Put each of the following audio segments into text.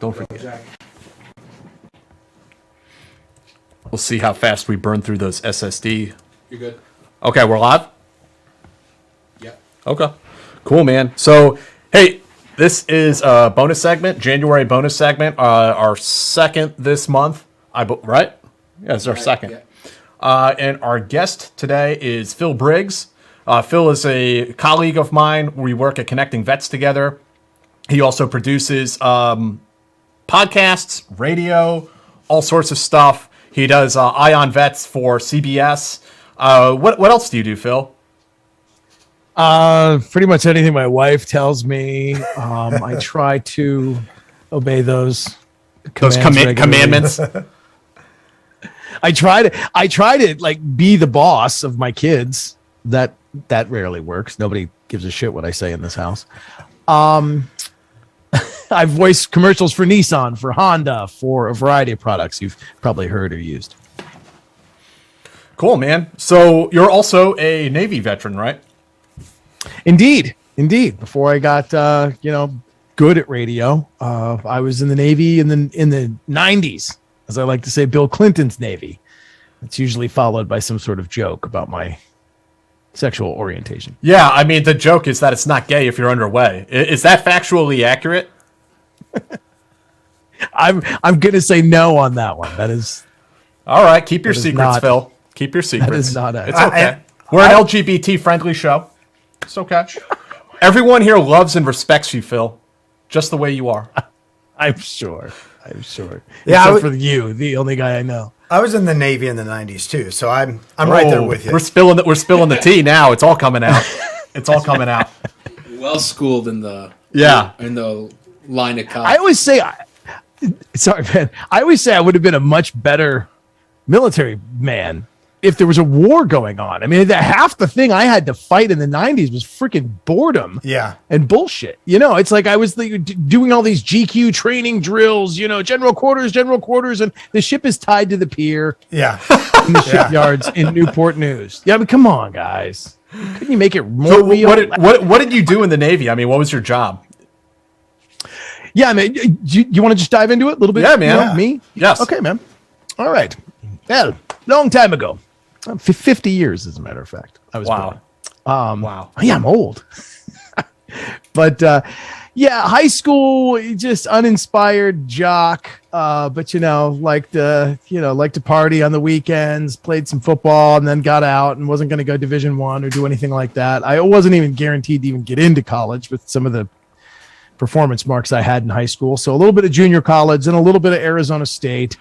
Don't forget. We'll see how fast we burn through those SSD. You're good. Okay, we're live? Yep. Okay. Cool, man. So, hey, this is a bonus segment, January bonus segment, our second this month, right? Yeah, it's our second. Yeah. And our guest today is Phill Briggs. Phill is a colleague of mine. We work at Connecting Vets together. He also produces podcasts, radio, all sorts of stuff. He does Eye on Vets for CBS. What else do you do, Phill? Pretty much anything my wife tells me. I try to obey those commandments. I try to like be the boss of my kids. That rarely works. Nobody gives a shit what I say in this house. I've voiced commercials for Nissan, for Honda, for a variety of products you've probably heard or used. Cool, man. So you're also a Navy veteran, right? Indeed. Before I got good at radio, I was in the Navy in the 90s, as I like to say, Bill Clinton's Navy. It's usually followed by some sort of joke about my sexual orientation. Yeah, I mean, the joke is that it's not gay if you're underway. Is that factually accurate? I'm gonna say no on that one. That is all right. Keep your secrets, Phill. Keep your secrets. That is not it. It's okay. We're an LGBT friendly show. It's okay. Everyone here loves and respects you, Phill, just the way you are. I'm sure. Yeah, Except for you, the only guy I know. I was in the Navy in the 90s too, so I'm right there with you. We're spilling the tea now. It's all coming out. It's all coming out. Well schooled in the line of cop. I always say, sorry, man. I always say I would have been a much better military man if there was a war going on. I mean, half the thing I had to fight in the 90s was freaking boredom. Yeah. And bullshit. It's like I was doing all these GQ training drills, general quarters, and the ship is tied to the pier. Yeah. In the shipyards in Newport News. Yeah, but come on, guys. Couldn't you make it more real? What did you do in the Navy? I mean, what was your job? Yeah, man. You want to just dive into it a little bit? Yeah, man. Me? Yes. Okay, man. All right. Well, long time ago. 50 years, as a matter of fact. I was born. Wow. Yeah, I'm old. But high school, just uninspired jock. But liked to party on the weekends, played some football, and then got out and wasn't going to go Division I or do anything like that. I wasn't even guaranteed to even get into college with some of the performance marks I had in high school. So a little bit of junior college and a little bit of Arizona State.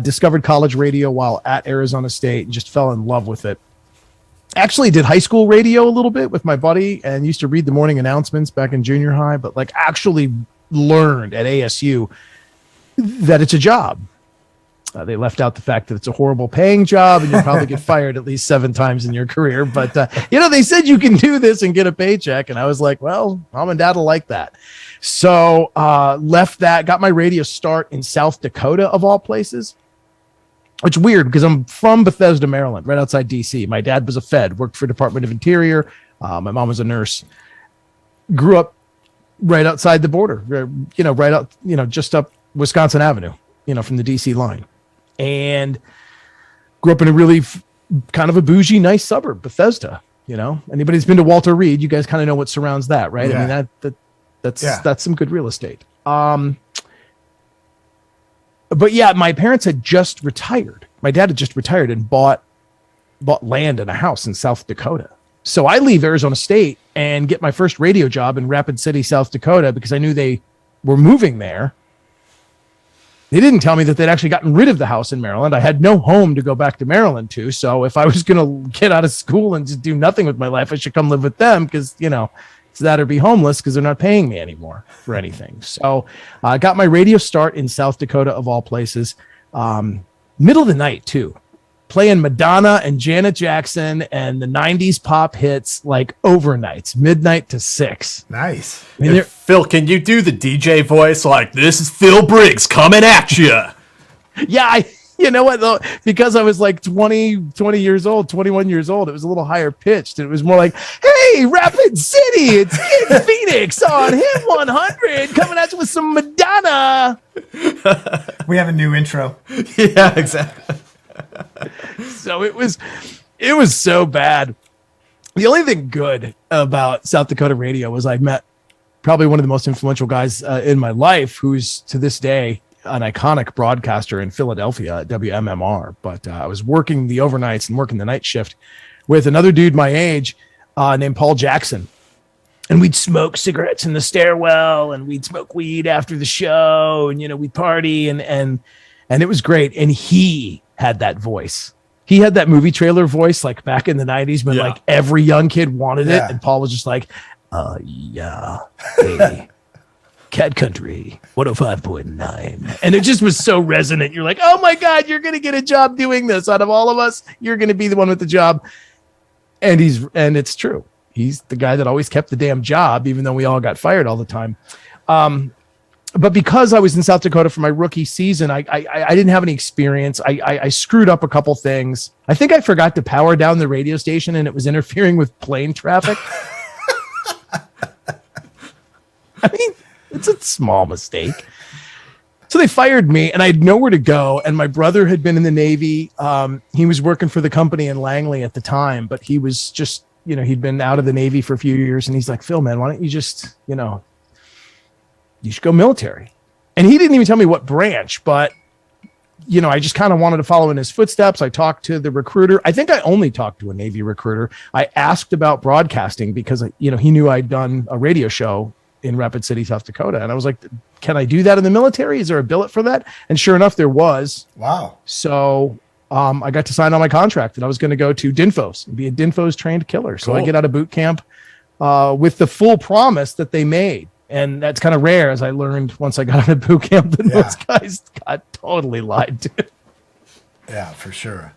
Discovered college radio while at Arizona State and just fell in love with it. Actually did high school radio a little bit with my buddy and used to read the morning announcements back in junior high, but actually learned at ASU that it's a job. They left out the fact that it's a horrible paying job and you'll probably get fired at least 7 times in your career. But, they said you can do this and get a paycheck. And I was like, well, mom and dad will like that. So left that, got my radio start in South Dakota, of all places. Which is weird because I'm from Bethesda, Maryland, right outside D.C. My dad was a Fed, worked for Department of Interior. My mom was a nurse. Grew up right outside the border, right out, just up Wisconsin Avenue, from the D.C. line. And grew up in a really kind of a bougie, nice suburb, Bethesda. Anybody who's been to Walter Reed, you guys kind of know what surrounds that, right? Yeah. I mean, that's some good real estate. But yeah, my parents had just retired. My dad had just retired and bought land and a house in South Dakota. So I leave Arizona State and get my first radio job in Rapid City, South Dakota, because I knew they were moving there. They didn't tell me that they'd actually gotten rid of the house in Maryland. I had no home to go back to Maryland to. So if I was going to get out of school and just do nothing with my life, I should come live with them because, it's that or be homeless because they're not paying me anymore for anything. So I got my radio start in South Dakota, of all places. Middle of the night, too. Playing Madonna and Janet Jackson and the 90s pop hits overnights, midnight to 6. Nice. I mean, Phill, can you do the DJ voice like, this is Phill Briggs coming at you? Yeah, You know what though? Because I was like 20 years old, 21 years old, it was a little higher pitched. It was more like, hey, Rapid City, it's Kid Phoenix on Hit 100 coming at you with some Madonna. We have a new intro. Yeah, exactly. So it was so bad. The only thing good about South Dakota radio was I met probably one of the most influential guys in my life, who's to this day an iconic broadcaster in Philadelphia at WMMR. But I was working the overnights and working the night shift with another dude my age named Paul Jackson. And we'd smoke cigarettes in the stairwell and we'd smoke weed after the show and, we'd party and it was great. And he had that voice. He had that movie trailer voice like back in the 90s when like every young kid wanted it. And Paul was just like, yeah, hey. Cat Country 105.9. And it just was so resonant. You're like, oh my God, you're going to get a job doing this. Out of all of us, you're going to be the one with the job. And it's true. He's the guy that always kept the damn job, even though we all got fired all the time. But because I was in South Dakota for my rookie season, I didn't have any experience. I screwed up a couple things. I think I forgot to power down the radio station and it was interfering with plane traffic. I mean, it's a small mistake. So they fired me and I had nowhere to go. And my brother had been in the Navy. He was working for the company in Langley at the time, but he was just, he'd been out of the Navy for a few years. And he's like, Phil, man, why don't you just, you should go military. And he didn't even tell me what branch, but, I just kind of wanted to follow in his footsteps. I talked to the recruiter. I think I only talked to a Navy recruiter. I asked about broadcasting because, he knew I'd done a radio show in Rapid City, South Dakota. And I was like, can I do that in the military? Is there a billet for that? And sure enough, there was. Wow. So I got to sign on my contract and I was going to go to DINFOS and be a DINFOS trained killer. So I get out of boot camp with the full promise that they made. And that's kind of rare, as I learned once I got out of boot camp that those guys got totally lied to. Yeah, for sure.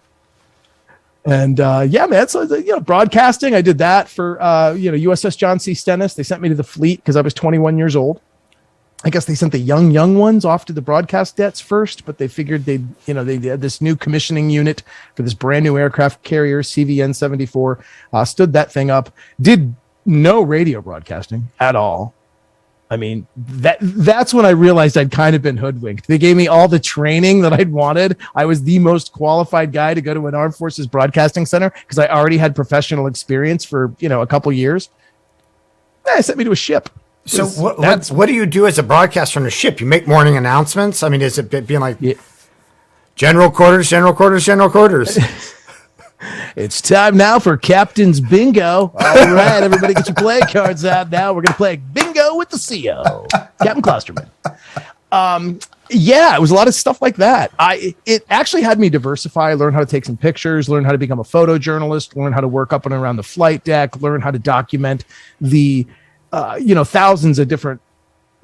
And man, so broadcasting, I did that for USS John C. Stennis. They sent me to the fleet because I was 21 years old. I guess they sent the young ones off to the broadcast debts first, but they figured they had this new commissioning unit for this brand new aircraft carrier, CVN 74. Stood that thing up. Did no radio broadcasting at all. I mean, that's when I realized I'd kind of been hoodwinked. They gave me all the training that I'd wanted. I was the most qualified guy to go to an Armed Forces Broadcasting Center because I already had professional experience for, a couple years. They sent me to a ship. So what do you do as a broadcaster on a ship? You make morning announcements? I mean, is it being like general quarters? It's time now for Captain's Bingo. All right, everybody get your play cards out now. We're going to play Bingo with the CO, Captain Klosterman. It was a lot of stuff like that. It actually had me diversify, learn how to take some pictures, learn how to become a photojournalist, learn how to work up and around the flight deck, learn how to document the, thousands of different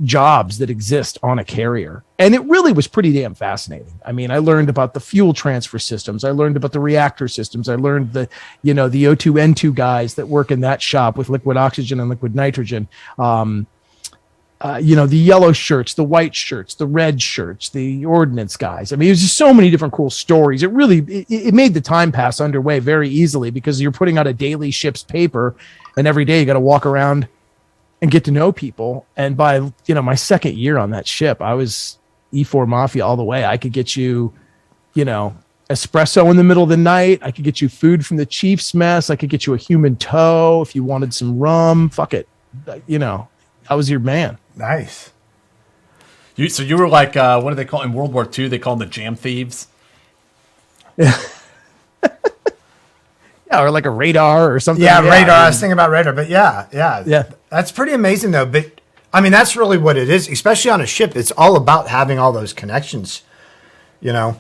jobs that exist on a carrier. And it really was pretty damn fascinating. I mean, I learned about the fuel transfer systems. I learned about the reactor systems. I learned the O2 N2 guys that work in that shop with liquid oxygen and liquid nitrogen. The yellow shirts, the white shirts, the red shirts, the ordnance guys. I mean, there's just so many different cool stories. It really, it made the time pass underway very easily because you're putting out a daily ship's paper and every day you got to walk around and get to know people. And by, my second year on that ship, I was E4 Mafia all the way. I could get you, espresso in the middle of the night. I could get you food from the chief's mess. I could get you a human toe if you wanted some rum. Fuck it. I was your man. Nice. So you were like, what do they call in World War II? They call them the jam thieves. Yeah, or like a radar or something. Yeah, radar. I was thinking about radar, but yeah. That's pretty amazing, though. But I mean, that's really what it is, especially on a ship. It's all about having all those connections, Yeah,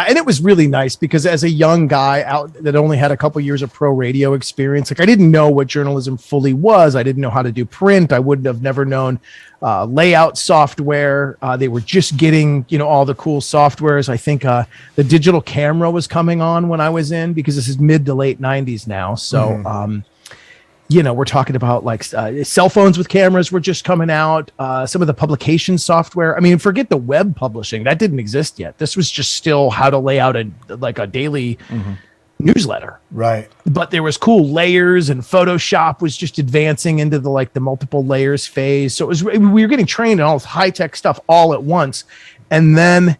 and it was really nice because as a young guy out that only had a couple years of pro radio experience, like I didn't know what journalism fully was. I didn't know how to do print. I wouldn't have never known layout software. They were just getting, all the cool softwares. I think the digital camera was coming on when I was in because this is mid to late 90s now. So, we're talking about like cell phones with cameras were just coming out. Some of the publication software. I mean, forget the web publishing. That didn't exist yet. This was just still how to lay out a daily newsletter. Right. But there was cool layers, and Photoshop was just advancing into the multiple layers phase. So we were getting trained in all this high tech stuff all at once. And then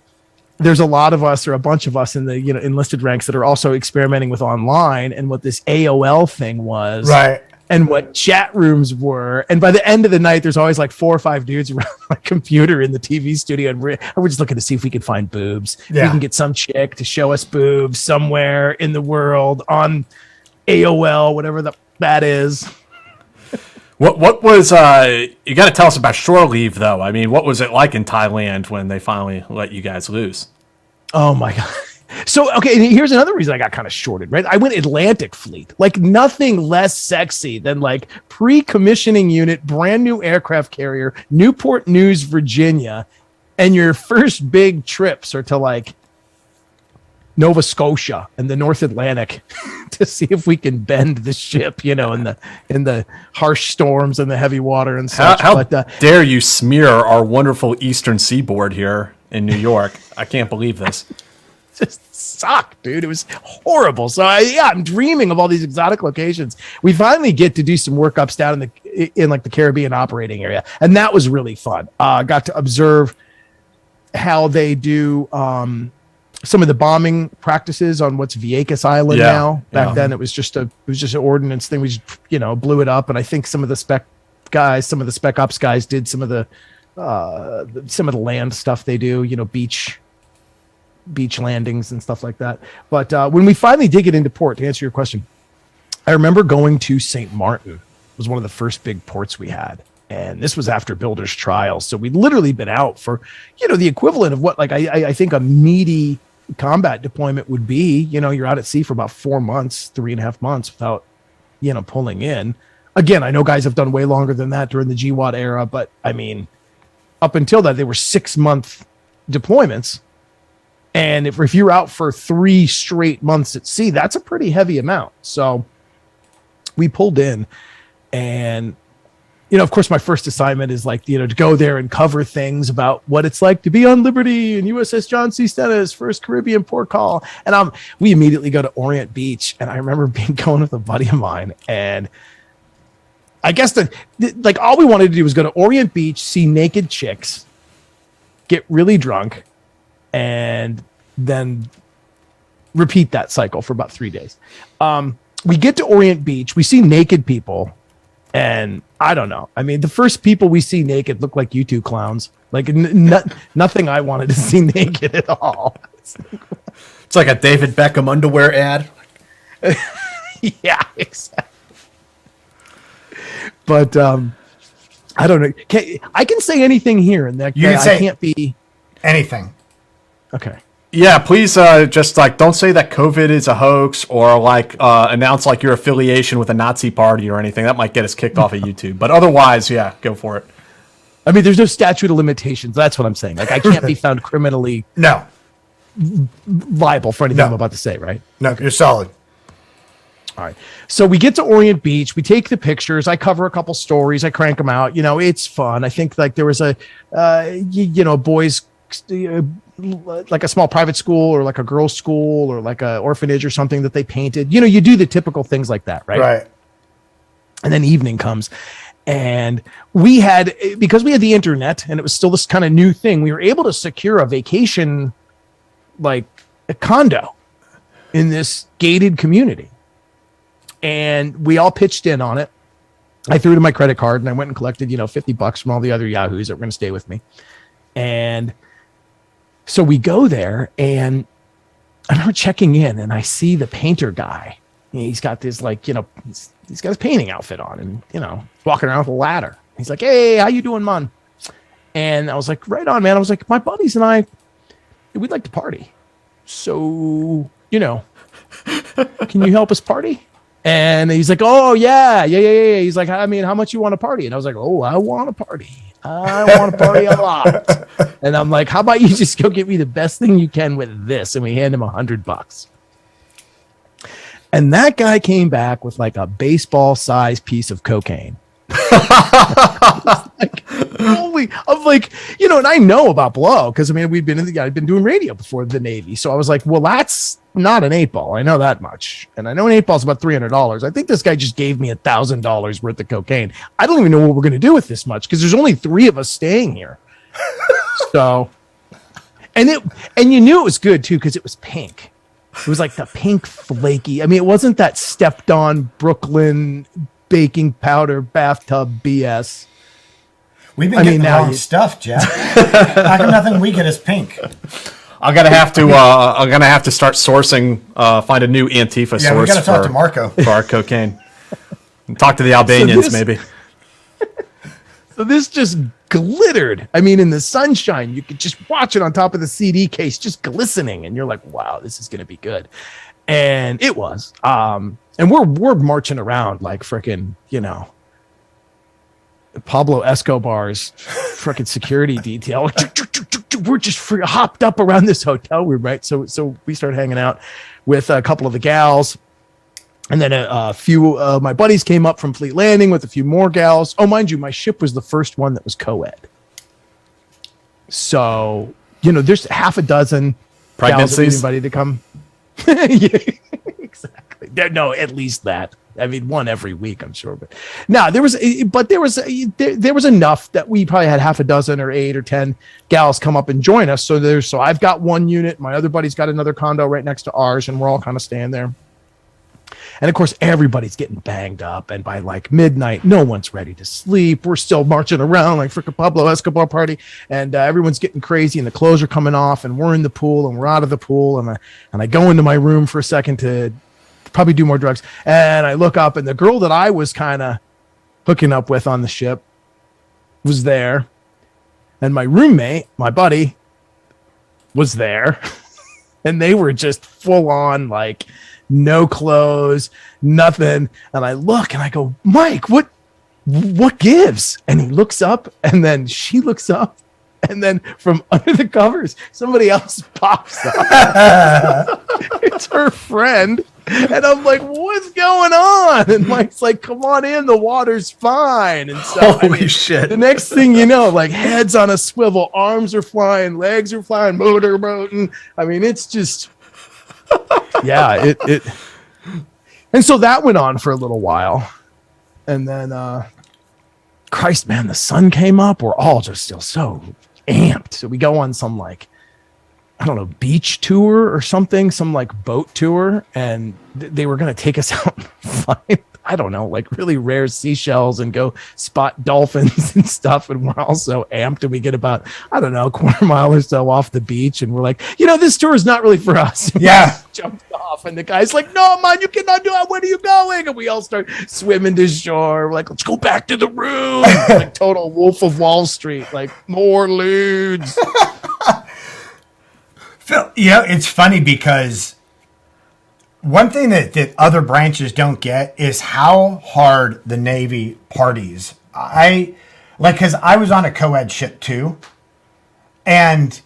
there's a lot of us, or a bunch of us in the enlisted ranks, that are also experimenting with online and what this AOL thing was. Right. And what chat rooms were. And by the end of the night, there's always like 4 or 5 dudes around my computer in the TV studio. And we're just looking to see if we can find boobs. Yeah. We can get some chick to show us boobs somewhere in the world on AOL, whatever that is. What was, you got to tell us about shore leave, though. I mean, what was it like in Thailand when they finally let you guys loose? Oh, my God. So, okay, here's another reason I got kind of shorted, right? I went Atlantic Fleet, like nothing less sexy than like pre-commissioning unit, brand new aircraft carrier, Newport News, Virginia. And your first big trips are to like Nova Scotia and the North Atlantic to see if we can bend the ship, in the harsh storms and the heavy water and such. How dare you smear our wonderful eastern seaboard here in New York? I can't believe this. Just sucked, dude. It was horrible. So I'm dreaming of all these exotic locations. We finally get to do some workups down in like the Caribbean operating area, and that was really fun. Got to observe how they do some of the bombing practices on what's Vieques Island now. Back then, it was just an ordnance thing. We just blew it up, and I think some of the spec ops guys did some of the land stuff they do. Beach landings and stuff like that. But when we finally did get into port, to answer your question, I remember going to St. Martin. It was one of the first big ports we had. And this was after builder's trials. So we'd literally been out for, the equivalent of what, like, I think a meaty combat deployment would be. You're out at sea for about 4 months, 3.5 months without, pulling in. Again, I know guys have done way longer than that during the GWAT era, but I mean, up until that, they were 6-month deployments. And if you're out for 3 straight months at sea, that's a pretty heavy amount. So we pulled in, and, of course, my first assignment is like, to go there and cover things about what it's like to be on Liberty and USS John C. Stennis, first Caribbean port call. And we immediately go to Orient Beach. And I remember going with a buddy of mine, and I guess all we wanted to do was go to Orient Beach, see naked chicks, get really drunk, and then repeat that cycle for about 3 days. We get to Orient Beach, we see naked people, and I don't know. I mean, the first people we see naked look like you two clowns. Like nothing I wanted to see naked at all. It's like a David Beckham underwear ad. Yeah, exactly. But I don't know. I can say anything here, and that I can't be anything. Okay. Yeah, please just don't say that COVID is a hoax, or announce your affiliation with a Nazi party or anything. That might get us kicked off of YouTube. But otherwise, yeah, go for it. I mean, there's no statute of limitations. That's what I'm saying. Like, I can't be found criminally liable for anything I'm about to say, right? No, you're solid. All right. So we get to Orient Beach. We take the pictures. I cover a couple stories. I crank them out. It's fun. I think there was a boys like a small private school, or like a girls' school, or like a orphanage or something that they painted. You do the typical things like that, right? Right. And then evening comes, and because we had the internet, and it was still this kind of new thing, we were able to secure a vacation, like a condo in this gated community. And we all pitched in on it. I threw it in my credit card, and I went and collected, $50 from all the other yahoos that were going to stay with me. And so we go there, and I remember checking in, and I see the painter guy. He's got this he's got his painting outfit on, and walking around with a ladder. He's like, "Hey, how you doing, man?" And I was like, "Right on, man." I was like, "My buddies and I, we'd like to party. So, can you help us party?" And he's like, "Oh yeah." He's like, "I mean, how much you want to party?" And I was like, "Oh, I want to party. I want to party a lot." And I'm like, "How about you just go get me the best thing you can with this?" And we hand him $100. And that guy came back with like a baseball sized piece of cocaine. Like, holy, I'm like, and I know about blow because I mean I've been doing radio before the Navy, so I was like, well, that's not an 8-ball. I know that much, and I know an 8-ball is about $300. I think this guy just gave me $1,000 worth of cocaine. I don't even know what we're going to do with this much because there's only 3 of us staying here. So, and you knew it was good too because it was pink. It was like the pink flaky. I mean, it wasn't that stepped on Brooklyn baking powder bathtub BS. We've been getting the wrong stuff, Jeff. How come nothing we get is pink? I'm gonna have to start sourcing, find a new Antifa source. We gotta talk to Marco for our cocaine. And talk to the Albanians, maybe. So this just glittered. I mean, in the sunshine, you could just watch it on top of the CD case, just glistening, and you're like, "Wow, this is gonna be good." And it was. And we're marching around like freaking, Pablo Escobar's freaking security detail. We're just hopped up around this hotel room, right? So we started hanging out with a couple of the gals, and then a few of my buddies came up from Fleet Landing with a few more gals. Oh, mind you, my ship was the first one that was co-ed. So there's half a dozen pregnancies, anybody to come. Yeah, exactly. No, at least that. I mean, one every week, I'm sure. But no, there was enough that we probably had half a dozen or 8 or 10 gals come up and join us. So I've got one unit. My other buddy's got another condo right next to ours, and we're all kind of staying there. And of course, everybody's getting banged up. And by like midnight, no one's ready to sleep. We're still marching around like freaking Pablo Escobar party. And everyone's getting crazy and the clothes are coming off and we're in the pool and we're out of the pool. And I go into my room for a second to probably do more drugs. And I look up and the girl that I was kind of hooking up with on the ship was there. And my roommate, my buddy, was there. And they were just full on like no clothes, nothing. And I look and I go, Mike, what gives? And he looks up and then she looks up and then from under the covers, somebody else pops up. It's her friend. And I'm like, what's going on? And Mike's like, come on in. The water's fine. And so holy shit. The next thing you know, like heads on a swivel, arms are flying, legs are flying, motor boating. I mean, it's just, yeah, it. And so that went on for a little while. And then, Christ, man, the sun came up. We're all just still so amped. So we go on some like, I don't know, beach tour or something, some like boat tour. And they were going to take us out and find, I don't know, like really rare seashells and go spot dolphins and stuff. And we're all so amped. And we get about, I don't know, a quarter mile or so off the beach. And we're like, this tour is not really for us. Yeah. Jumped off. And the guy's like, no, man, you cannot do it. Where are you going? And we all start swimming to shore. We're like, let's go back to the room. Like total Wolf of Wall Street, like more lewds. Phill, it's funny because one thing that other branches don't get is how hard the Navy parties. Because I was on a co-ed ship too, and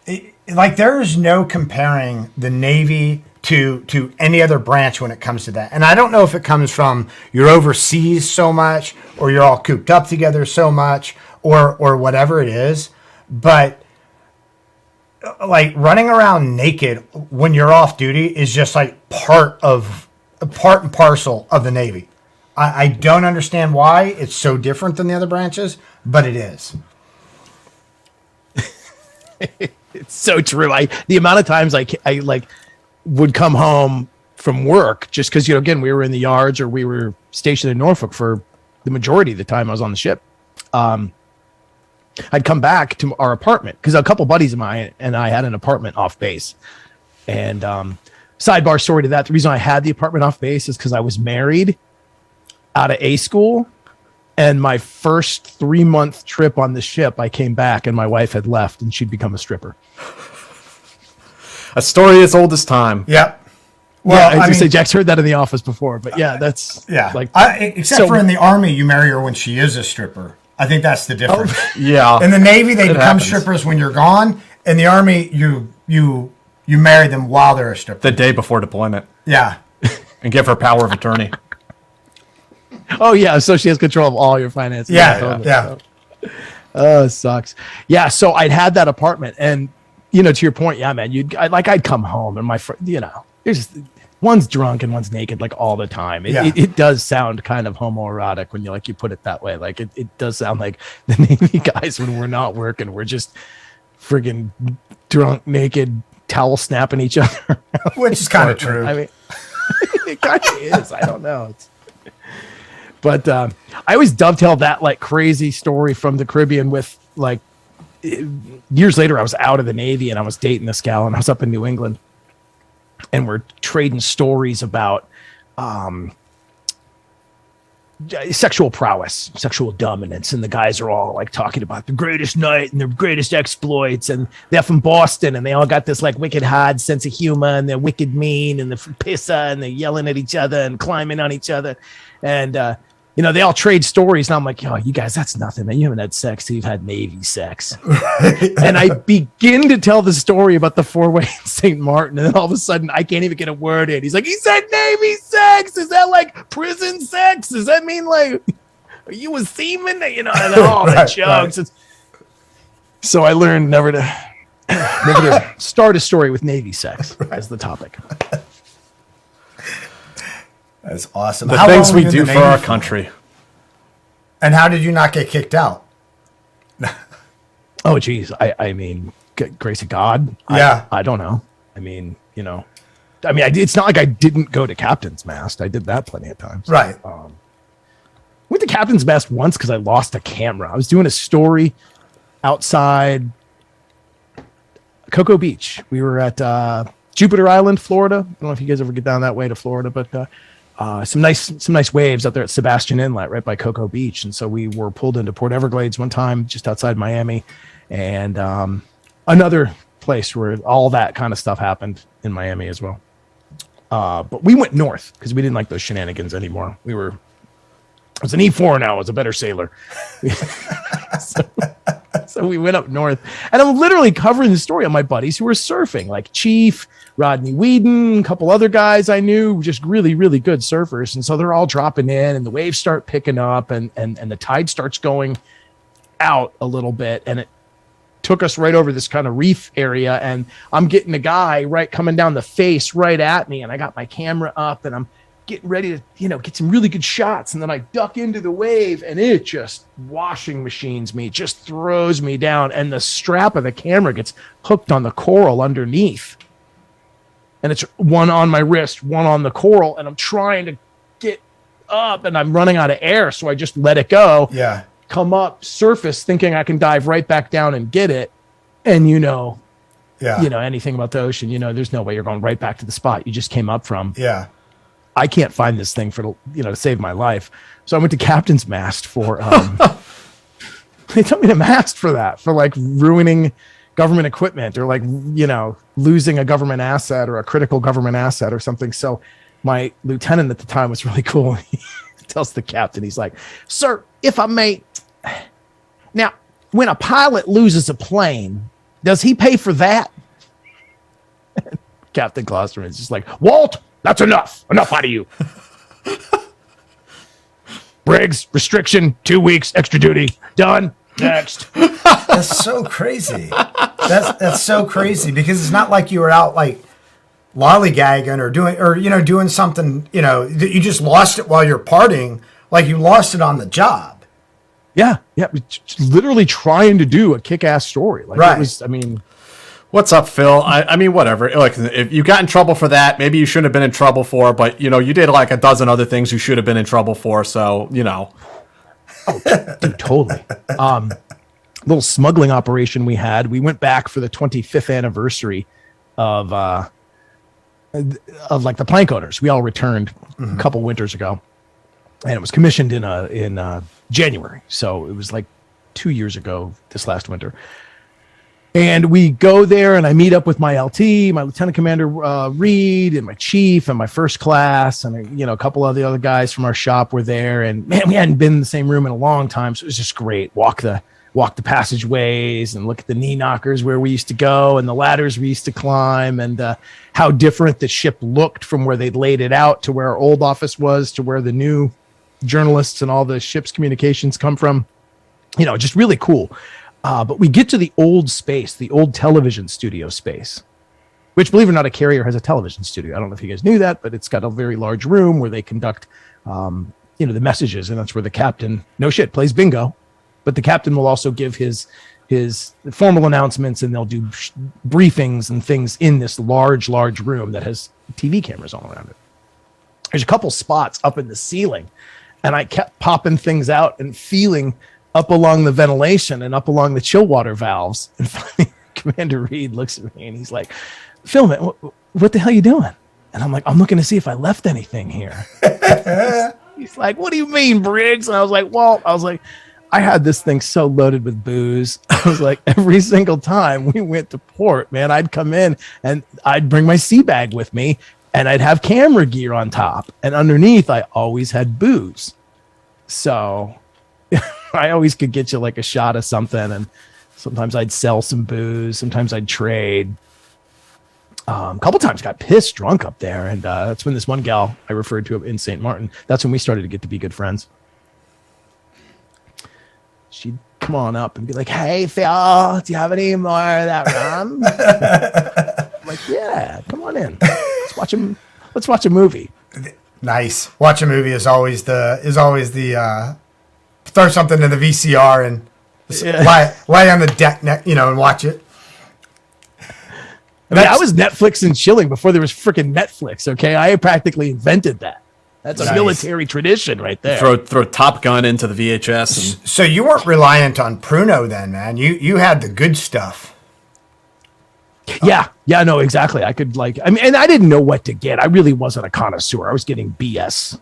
there is no comparing the Navy to any other branch when it comes to that. And I don't know if it comes from you're overseas so much, or you're all cooped up together so much, or whatever it is, but like running around naked when you're off duty is just like part and parcel of the Navy. I don't understand why it's so different than the other branches, but it is. It's so true. The amount of times I like would come home from work just because, again, we were in the yards or we were stationed in Norfolk for the majority of the time I was on the ship. I'd come back to our apartment because a couple buddies of mine and I had an apartment off base. And sidebar story to that, the reason I had the apartment off base is because I was married out of A school. And my first 3-month trip on the ship, I came back and my wife had left and she'd become a stripper. A story as old as time. Yep. Well, yeah, I say Jack's heard that in the office before, but yeah, that's like except for in the Army, you marry her when she is a stripper. I think that's the difference. Yeah. In the Navy, they become strippers when you're gone. In the Army, you marry them while they're a stripper. The day before deployment. Yeah. and give her power of attorney. Oh yeah, so she has control of all your finances. Yeah, Totally. yeah. Oh, it sucks. Yeah, so I'd had that apartment, and to your point, yeah, man, I'd come home, and my there's one's drunk and one's naked like all the time. It does sound kind of homoerotic when you put it that way. Like it does sound like the Navy guys when we're not working, we're just friggin' drunk, naked, towel snapping each other. Which is kind of true. I mean, it kind of is. I don't know. But I always dovetail that like crazy story from the Caribbean with like years later, I was out of the Navy and I was dating this gal and I was up in New England and we're trading stories about sexual prowess, sexual dominance. And the guys are all like talking about the greatest night and the greatest exploits. And they're from Boston and they all got this like wicked hard sense of humor and they're wicked mean and they're from Pissa and they're yelling at each other and climbing on each other. And, they all trade stories. And I'm like, you guys, that's nothing, man. You haven't had sex till you've had Navy sex. And I begin to tell the story about the four-way in St. Martin. And then all of a sudden, I can't even get a word in. He's like, he said Navy sex. Is that like prison sex? Does that mean like, are you a seaman? And all the jokes. Right. So I learned never to start a story with Navy sex as the topic. That's awesome. The things we do for our country. And how did you not get kicked out? Oh, geez. I mean, grace of God. Yeah. I don't know. I mean, it's not like I didn't go to Captain's Mast. I did that plenty of times. Right. Went to Captain's Mast once because I lost a camera. I was doing a story outside Cocoa Beach. We were at Jupiter Island, Florida. I don't know if you guys ever get down that way to Florida, but some nice waves out there at Sebastian Inlet right by Cocoa Beach. And so we were pulled into Port Everglades one time just outside Miami and another place where all that kind of stuff happened in Miami as well. But we went north because we didn't like those shenanigans anymore. I was an E4 now. I was a better sailor. So we went up north and I'm literally covering the story on my buddies who were surfing, like Chief, Rodney Whedon, a couple other guys I knew, just really, really good surfers. And so they're all dropping in and the waves start picking up and the tide starts going out a little bit. And it took us right over this kind of reef area. And I'm getting a guy right coming down the face right at me. And I got my camera up and I'm getting ready to, get some really good shots. And then I duck into the wave and it just washing machines me, just throws me down. And the strap of the camera gets hooked on the coral underneath. And it's one on my wrist, one on the coral. And I'm trying to get up and I'm running out of air. So I just let it go. Yeah. Come up, surface, thinking I can dive right back down and get it. And anything about the ocean, there's no way you're going right back to the spot you just came up from. Yeah. I can't find this thing to save my life. So I went to Captain's Mast for, they told me to mast for that, for like ruining government equipment or like, losing a government asset or a critical government asset or something. So my lieutenant at the time was really cool. He tells the captain, he's like, "Sir, if I may, now, when a pilot loses a plane, does he pay for that?" Captain Klosterman is just like, "Walt, that's enough. Enough out of you." Briggs, restriction, 2 weeks, extra duty. Done. Next. That's so crazy. That's so crazy because it's not like you were out like lollygagging or doing something, that you just lost it while you're partying. Like you lost it on the job. Yeah. Literally trying to do a kick-ass story. Like right. It was, What's up, Phill? I mean, whatever. Like, if you got in trouble for that, maybe you shouldn't have been in trouble for, but, you did like a dozen other things you should have been in trouble for, so, Oh, dude, totally. Little smuggling operation we had. We went back for the 25th anniversary of like the plank owners. We all returned a couple winters ago, and it was commissioned in January. So it was like 2 years ago this last winter. And we go there and I meet up with my LT, my Lieutenant Commander Reed, and my chief and my first class. And, a couple of the other guys from our shop were there. And man, we hadn't been in the same room in a long time. So it was just great. Walk the walk the passageways and look at the knee knockers where we used to go and the ladders we used to climb, and how different the ship looked from where they'd laid it out to where our old office was to where the new journalists and all the ship's communications come from. Just really cool. But we get to the old space, the old television studio space, which, believe it or not, a carrier has a television studio. I don't know if you guys knew that, but it's got a very large room where they conduct, the messages, and that's where the captain, no shit, plays bingo. But the captain will also give his formal announcements, and they'll do briefings and things in this large room that has TV cameras all around it. There's a couple spots up in the ceiling, and I kept popping things out and feeling up along the ventilation and up along the chill water valves. And finally, Commander Reed looks at me and he's like, "Phill, man, what the hell are you doing?" And I'm like, "I'm looking to see if I left anything here." He's like, "What do you mean, Briggs?" And I was like, I had this thing so loaded with booze. I was like, every single time we went to port, man, I'd come in and I'd bring my sea bag with me, and I'd have camera gear on top, and underneath I always had booze. So I always could get you like a shot of something, and sometimes I'd sell some booze, sometimes I'd trade. A couple times got pissed drunk up there, and that's when this one gal I referred to in St. Martin, that's when we started to get to be good friends. She'd come on up and be like, "Hey, Phill, do you have any more of that rum?" I'm like, "Yeah, come on in. Let's watch a movie." Nice. Watch a movie is always the throw something in the VCR and lie on the deck, and watch it. I was Netflix and chilling before there was freaking Netflix. Okay, I practically invented that. That's a military tradition right there. Throw Top Gun into the VHS. So you weren't reliant on Pruno then, man. You had the good stuff. Yeah, no, exactly. I could and I didn't know what to get. I really wasn't a connoisseur. I was getting BS.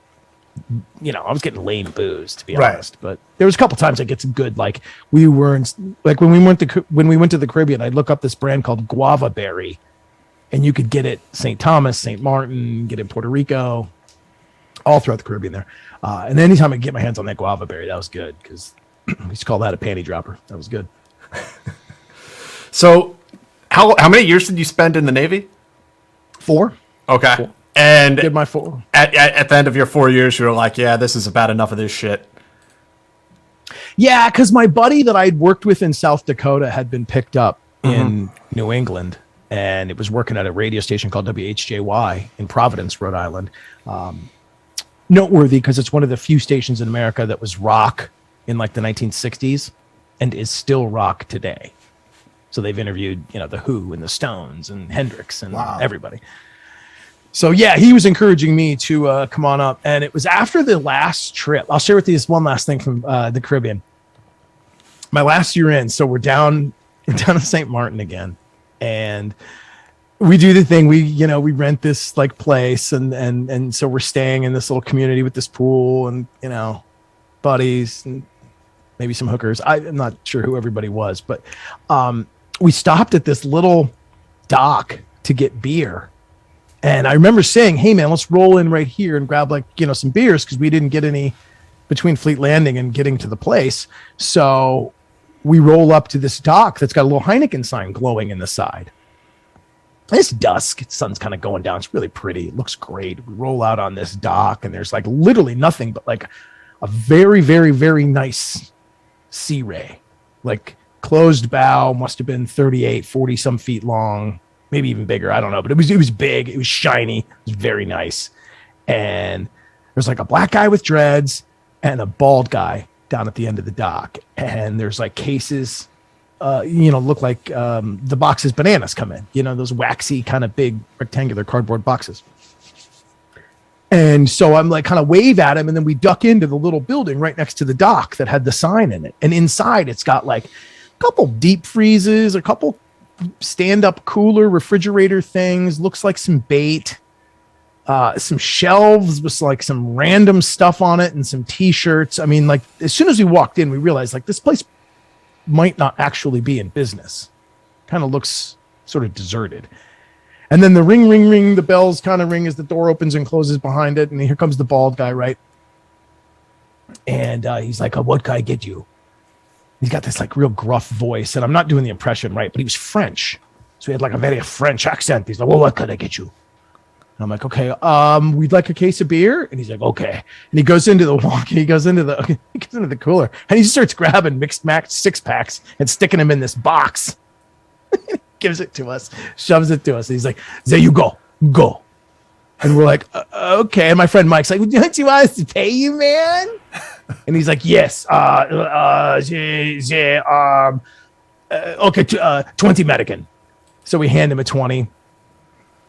I was getting lame booze, to be honest. But there was a couple times I get some good. When we went to the Caribbean, I'd look up this brand called Guava Berry, and you could get it St. Thomas, St. Martin, get it in Puerto Rico, all throughout the Caribbean there. And anytime I get my hands on that Guava Berry, that was good, because we used to call that a panty dropper. That was good. So, how many years did you spend in the Navy? 4. Okay. 4. And did my 4. At the end of your 4 years, you were like, "Yeah, this is about enough of this shit." Yeah, because my buddy that I'd worked with in South Dakota had been picked up in New England, and it was working at a radio station called WHJY in Providence, Rhode Island. Noteworthy because it's one of the few stations in America that was rock in the 1960s and is still rock today. So they've interviewed, the Who and the Stones and Hendrix and everybody. So yeah, he was encouraging me to come on up, and it was after the last trip. I'll share with you this one last thing from the Caribbean. My last year in, so we're down in St. Martin again, and we do the thing. We rent this place, and so we're staying in this little community with this pool, and buddies and maybe some hookers. I'm not sure who everybody was, but we stopped at this little dock to get beer. And I remember saying, "Hey man, let's roll in right here and grab some beers," because we didn't get any between Fleet Landing and getting to the place. So we roll up to this dock that's got a little Heineken sign glowing in the side. It's dusk. The sun's kind of going down. It's really pretty. It looks great. We roll out on this dock, and there's literally nothing but a very, very, very nice Sea Ray. Closed bow, must have been 38, 40 some feet long. Maybe even bigger. I don't know, but it was big. It was shiny. It was very nice. And there's a black guy with dreads and a bald guy down at the end of the dock. And there's cases, look like the boxes bananas come in. Those waxy kind of big rectangular cardboard boxes. And so I'm kind of wave at him, and then we duck into the little building right next to the dock that had the sign in it. And inside it's got a couple deep freezes, a couple stand-up cooler refrigerator things, looks like some bait, some shelves with some random stuff on it, and some t-shirts. I mean, as soon as we walked in, we realized this place might not actually be in business. Kind of looks sort of deserted. And then the ring, ring, ring, the bells kind of ring as the door opens and closes behind it, and here comes the bald guy, right? And he's like, "What can I get you?" He's got this like real gruff voice, and I'm not doing the impression right, but he was French. So he had like a very French accent. He's like, well, what could I get you? And I'm like, okay, we'd like a case of beer. And he's like, okay. And he goes into the cooler, and he just starts grabbing mixed match 6-packs and sticking them in this box. Gives it to us, shoves it to us. And he's like, there you go. And we're like, okay. And my friend Mike's like, don't you want us to pay you, man? And he's like, yes. Okay, 20 American. So we hand him a 20,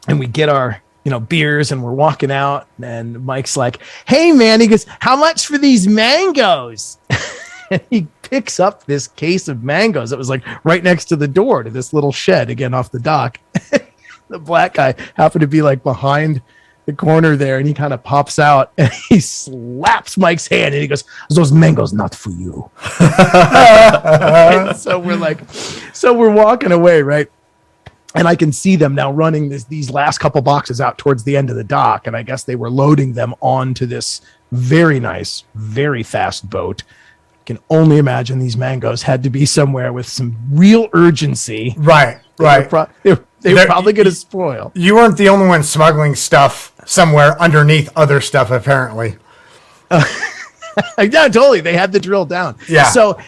and we get our, beers, and we're walking out, and Mike's like, hey, man, he goes, how much for these mangoes? And he picks up this case of mangoes that was like right next to the door to this little shed, again, off the dock. The black guy happened to be like behind the corner there, and he kind of pops out and he slaps Mike's hand, and he goes, those mangoes not for you. And so we're walking away, right? And I can see them now running these last couple boxes out towards the end of the dock, and I guess they were loading them onto this very nice, very fast boat. Can only imagine these mangoes had to be somewhere with some real urgency. Right. They were probably going to spoil. You weren't the only one smuggling stuff somewhere underneath other stuff, apparently. Yeah, totally. They had to drill down. Yeah. So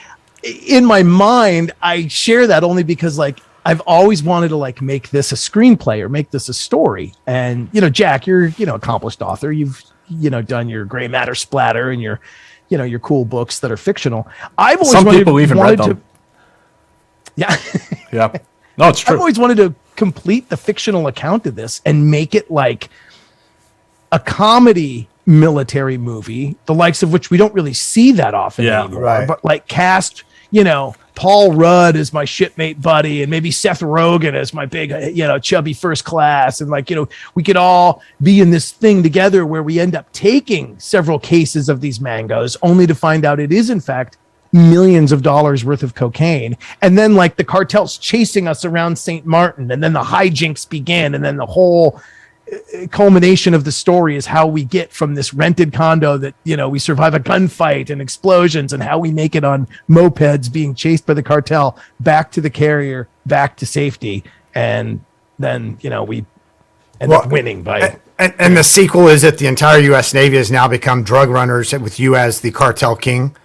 in my mind, I share that only because like I've always wanted to like make this a screenplay or make this a story. And, Jack, you're, accomplished author. You've, done your gray matter splatter and your cool books that are fictional. I've always Some people even read them. Yeah. Yeah. No, it's true. I've always wanted to complete the fictional account of this and make it like a comedy military movie, the likes of which we don't really see that often anymore. Right. But like cast, Paul Rudd as my shipmate buddy, and maybe Seth Rogen as my big, chubby first class. And like, we could all be in this thing together where we end up taking several cases of these mangoes only to find out it is in fact millions of dollars worth of cocaine. And then like the cartel's chasing us around St. Martin, and then the hijinks begin. And then the whole culmination of the story is how we get from this rented condo that, we survive a gunfight and explosions, and how we make it on mopeds being chased by the cartel back to the carrier, back to safety. And then, we end up winning by. And the sequel is that the entire U.S. Navy has now become drug runners with you as the cartel king.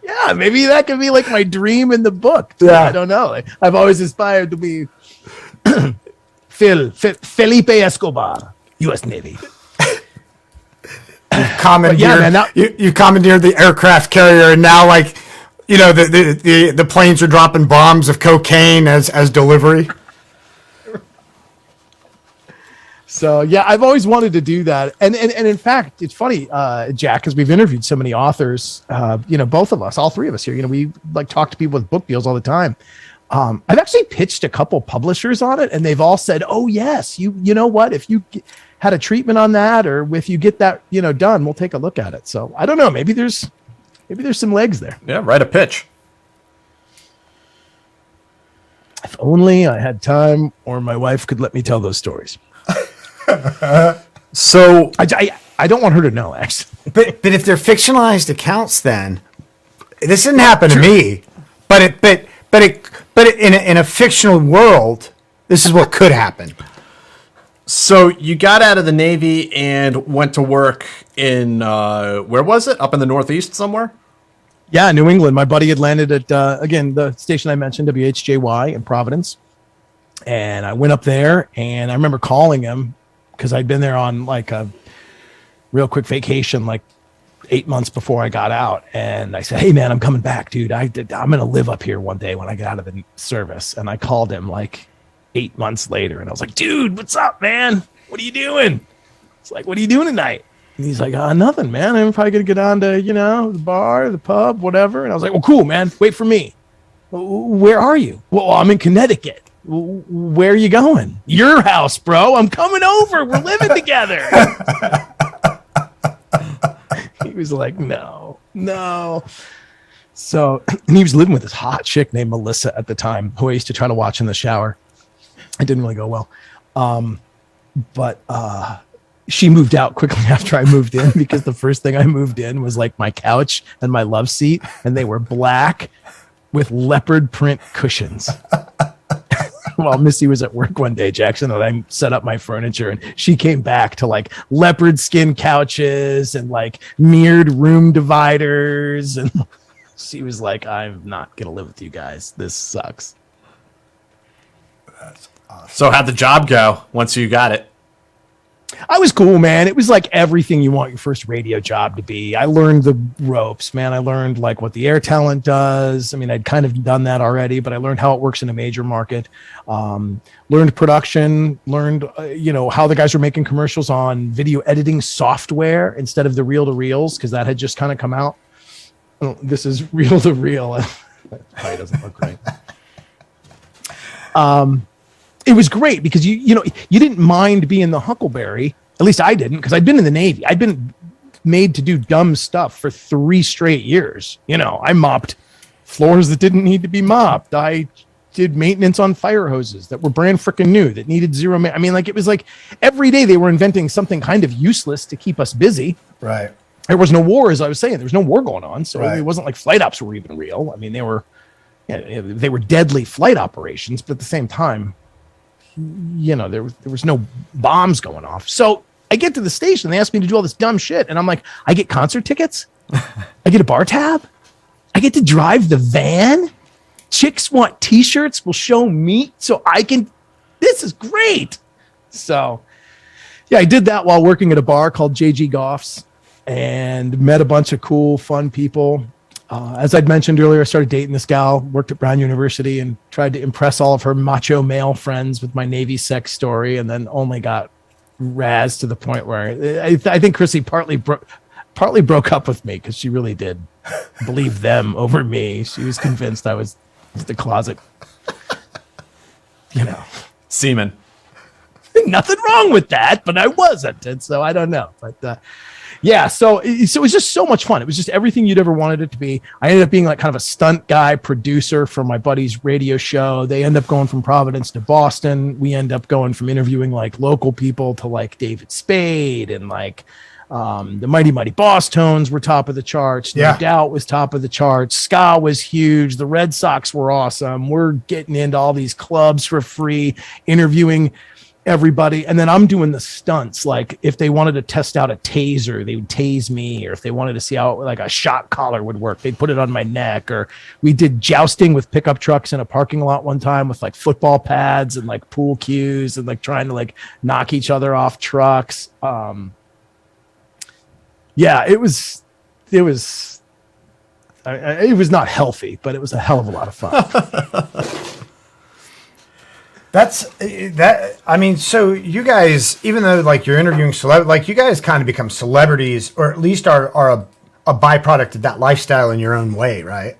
Yeah, maybe that could be like my dream in the book. Yeah. I don't know. I've always aspired to be Felipe Escobar, U.S. Navy. You commandeered the aircraft carrier, and now like, the planes are dropping bombs of cocaine as delivery. So yeah, I've always wanted to do that, and in fact, it's funny, Jack, because we've interviewed so many authors. Both of us, all three of us here. We like talk to people with book deals all the time. I've actually pitched a couple publishers on it, and they've all said, "Oh yes, you know what? If you had a treatment on that, or if you get that done, we'll take a look at it." So I don't know. Maybe there's some legs there. Yeah, write a pitch. If only I had time, or my wife could let me tell those stories. So I don't want her to know, actually. But if they're fictionalized accounts, then this didn't happen to me. But in a fictional world, this is what could happen. So you got out of the Navy and went to work in where was it? Up in the Northeast somewhere? Yeah, New England. My buddy had landed at again the station I mentioned, WHJY in Providence, and I went up there, and I remember calling him because I'd been there on like a real quick vacation, like 8 months before I got out. And I said, "Hey man, I'm coming back, dude. I'm going to live up here one day when I get out of the service." And I called him like 8 months later, and I was like, "Dude, what's up, man? What are you doing?" It's like, "What are you doing tonight?" And he's like, "Nothing, man. I'm probably going to go down to, the bar, the pub, whatever." And I was like, "Well, cool, man. Wait for me." "Where are you?" "Well, I'm in Connecticut." "Where are you going?" "Your house, bro. I'm coming over. We're living together." He was like, no. So, and he was living with this hot chick named Melissa at the time, who I used to try to watch in the shower. It didn't really go well. But she moved out quickly after I moved in because the first thing I moved in was like my couch and my love seat, and they were black with leopard print cushions. While Missy was at work one day, Jackson, and I set up my furniture, and she came back to like leopard skin couches and like mirrored room dividers. And she was like, I'm not going to live with you guys. This sucks. That's awesome. So how'd the job go once you got it? I was cool, man. It was like everything you want your first radio job to be. I learned the ropes, man. I learned like what the air talent does. I mean, I'd kind of done that already, but I learned how it works in a major market. Learned production, learned, how the guys were making commercials on video editing software instead of the reel-to-reels, because that had just kind of come out. Oh, this is reel-to-reel. That probably doesn't look right. It was great because you didn't mind being the Huckleberry. At least I didn't, because I'd been in the Navy. I'd been made to do dumb stuff for 3 straight years. I mopped floors that didn't need to be mopped. I did maintenance on fire hoses that were brand freaking new that needed zero. I mean, like, it was like every day they were inventing something kind of useless to keep us busy. Right. There was no war, as I was saying. There was no war going on, so right. It wasn't like flight ops were even real. I mean, they were deadly flight operations, but at the same time, there was no bombs going off. So I get to the station, they ask me to do all this dumb shit, and I'm like, I get concert tickets, I get a bar tab, I get to drive the van, chicks want t-shirts, will show meat so I can. This is great. So yeah, I did that while working at a bar called JG Goff's and met a bunch of cool, fun people. As I'd mentioned earlier, I started dating this gal, worked at Brown University, and tried to impress all of her macho male friends with my Navy sex story, and then only got razzed to the point where I think Chrissy partly broke up with me because she really did believe them over me. She was convinced I was the closet, Seaman. Nothing wrong with that, but I wasn't, and so I don't know. But yeah, so it was just so much fun. It was just everything you'd ever wanted it to be. I ended up being like kind of a stunt guy, producer for my buddy's radio show. They end up going from Providence to Boston. We end up going from interviewing like local people to like David Spade, and like the Mighty Mighty Boss Tones were top of the charts. No Doubt was top of the charts. Ska was huge. The Red Sox were awesome. We're getting into all these clubs for free, interviewing everybody, and then I'm doing the stunts. Like if they wanted to test out a taser, they would tase me, or if they wanted to see how like a shot collar would work, they'd put it on my neck. Or we did jousting with pickup trucks in a parking lot one time with like football pads and like pool cues and like trying to like knock each other off trucks. Yeah, it was not healthy, but it was a hell of a lot of fun. I mean, so you guys, even though like you're interviewing you guys kind of become celebrities, or at least are a byproduct of that lifestyle in your own way, right?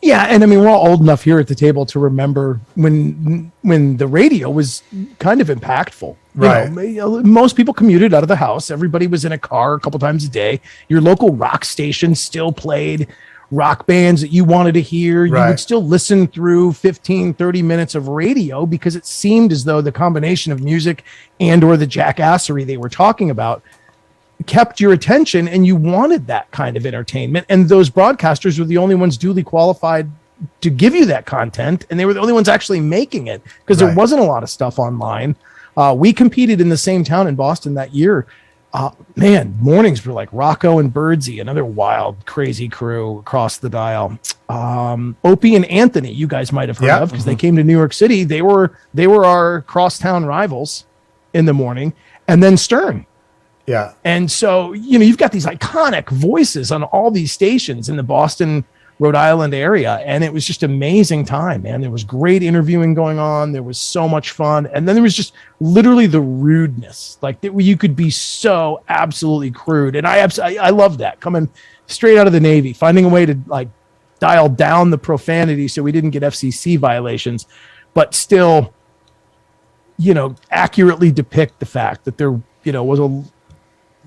Yeah, and I mean, we're all old enough here at the table to remember when the radio was kind of impactful. Right. Most people commuted out of the house. Everybody was in a car a couple times a day. Your local rock station still played rock bands that you wanted to hear. You would still listen through 15, 30 minutes of radio because it seemed as though the combination of music and or the jackassery they were talking about kept your attention, and you wanted that kind of entertainment. And those broadcasters were the only ones duly qualified to give you that content, and they were the only ones actually making it because there wasn't a lot of stuff online. We competed in the same town in Boston that year. Man, mornings were like Rocco and Birdsey, another wild, crazy crew across the dial. Opie and Anthony, you guys might have heard of because they came to New York City. They were our crosstown rivals in the morning, and then Stern. Yeah. And so, you've got these iconic voices on all these stations in the Boston, Rhode Island area. And it was just amazing time, man. There was great interviewing going on. There was so much fun. And then there was just literally the rudeness, like that you could be so absolutely crude. And I love that, coming straight out of the Navy, finding a way to like dial down the profanity so we didn't get FCC violations, but still, accurately depict the fact that there,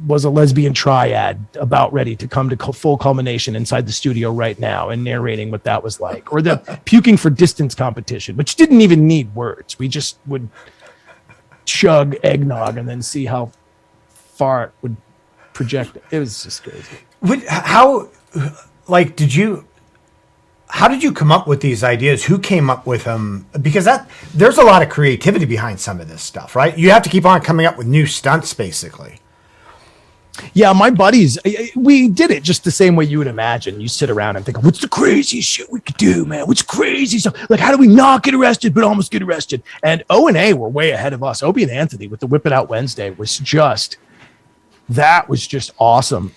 was a lesbian triad about ready to come to full culmination inside the studio right now, and narrating what that was like, or the puking for distance competition, which didn't even need words. We just would chug eggnog and then see how far it would project. It was just crazy. How did you come up with these ideas? Who came up with them? Because there's a lot of creativity behind some of this stuff, right? You have to keep on coming up with new stunts, basically. Yeah, my buddies, we did it just the same way you would imagine. You sit around and think, what's the craziest shit we could do, man? What's crazy stuff? Like, how do we not get arrested but almost get arrested? And O and A were way ahead of us. Opie and Anthony with the Whip It Out Wednesday was just awesome.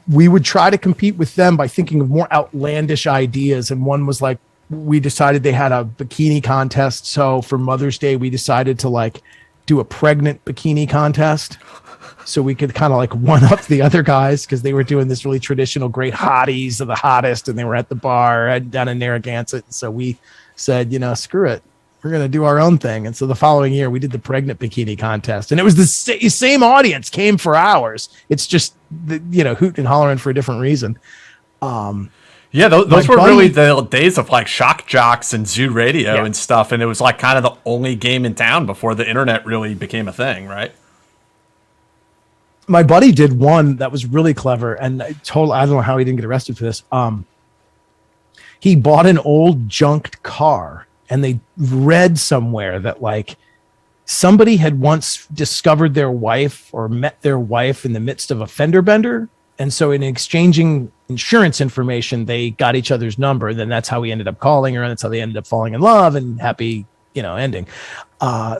We would try to compete with them by thinking of more outlandish ideas. And one was like, we decided they had a bikini contest. So for Mother's Day, we decided to like do a pregnant bikini contest. So we could kind of like one up the other guys because they were doing this really traditional great hotties of the hottest. And they were at the bar down in Narragansett. So we said, screw it. We're going to do our own thing. And so the following year we did the pregnant bikini contest, and it was the same audience came for ours. It's just, hooting and hollering for a different reason. Yeah, those were really the days of like shock jocks and zoo radio and stuff. And it was like kind of the only game in town before the internet really became a thing, right? My buddy did one that was really clever, and I don't know how he didn't get arrested for this. He bought an old junked car, and they read somewhere that like somebody had once discovered their wife or met their wife in the midst of a fender bender. And so in exchanging insurance information, they got each other's number. And then that's how he ended up calling her. And that's how they ended up falling in love and happy, ending.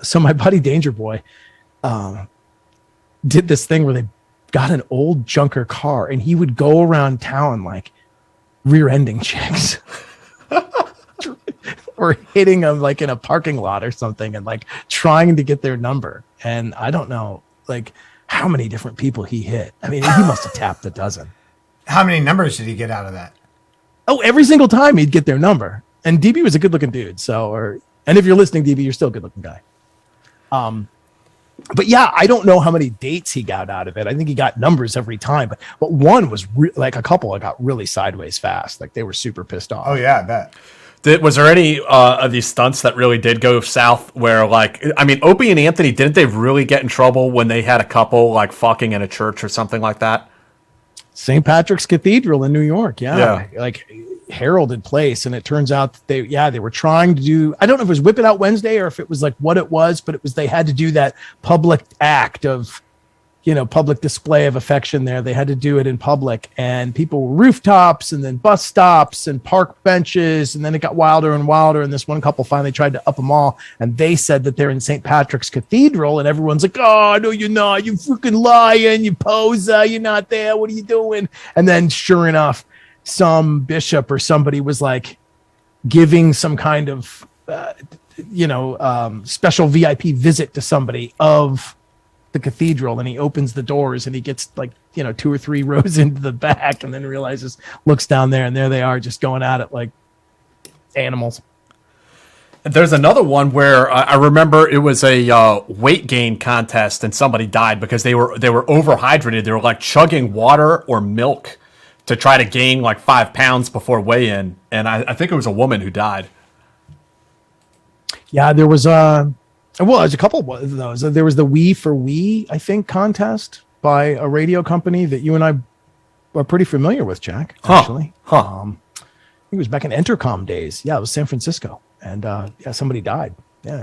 So my buddy Danger Boy did this thing where they got an old junker car, and he would go around town like rear-ending chicks or hitting them like in a parking lot or something and like trying to get their number. And I don't know like how many different people he hit. I mean, he must have tapped a dozen. How many numbers did he get out of that? Oh, every single time he'd get their number. And DB was a good looking dude. And if you're listening, DB, you're still a good looking guy. But yeah, I don't know how many dates he got out of it. I think he got numbers every time, but one was like a couple that got really sideways fast. Like they were super pissed off. Oh yeah, I bet. Was there any of these stunts that really did go south where Opie and Anthony, didn't they really get in trouble when they had a couple like fucking in a church or something like that? St. Patrick's Cathedral in New York. Yeah. Like heralded place. And it turns out that they were trying to do, I don't know if it was Whip It Out Wednesday or if it was like what it was, but it was, they had to do that public act of, public display of affection there. They had to do it in public, and people were rooftops and then bus stops and park benches. And then it got wilder and wilder. And this one couple finally tried to up them all. And they said that they're in St. Patrick's Cathedral. And everyone's like, oh, no, you're not. You freaking lying. You poser. You're not there. What are you doing? And then sure enough, some bishop or somebody was like giving some kind of, special VIP visit to somebody of the cathedral, and he opens the doors and he gets like 2 or 3 rows into the back, and then looks down there, and there they are just going at it like animals. There's another one where I remember it was a weight gain contest, and somebody died because they were overhydrated. They were like chugging water or milk to try to gain like 5 pounds before weigh-in, and I think it was a woman who died. Yeah, there was there's a couple of those. There was the We for We, I think, contest by a radio company that you and I are pretty familiar with, Jack, actually. I think it was back in Entercom days. Yeah, it was San Francisco. And somebody died. Yeah.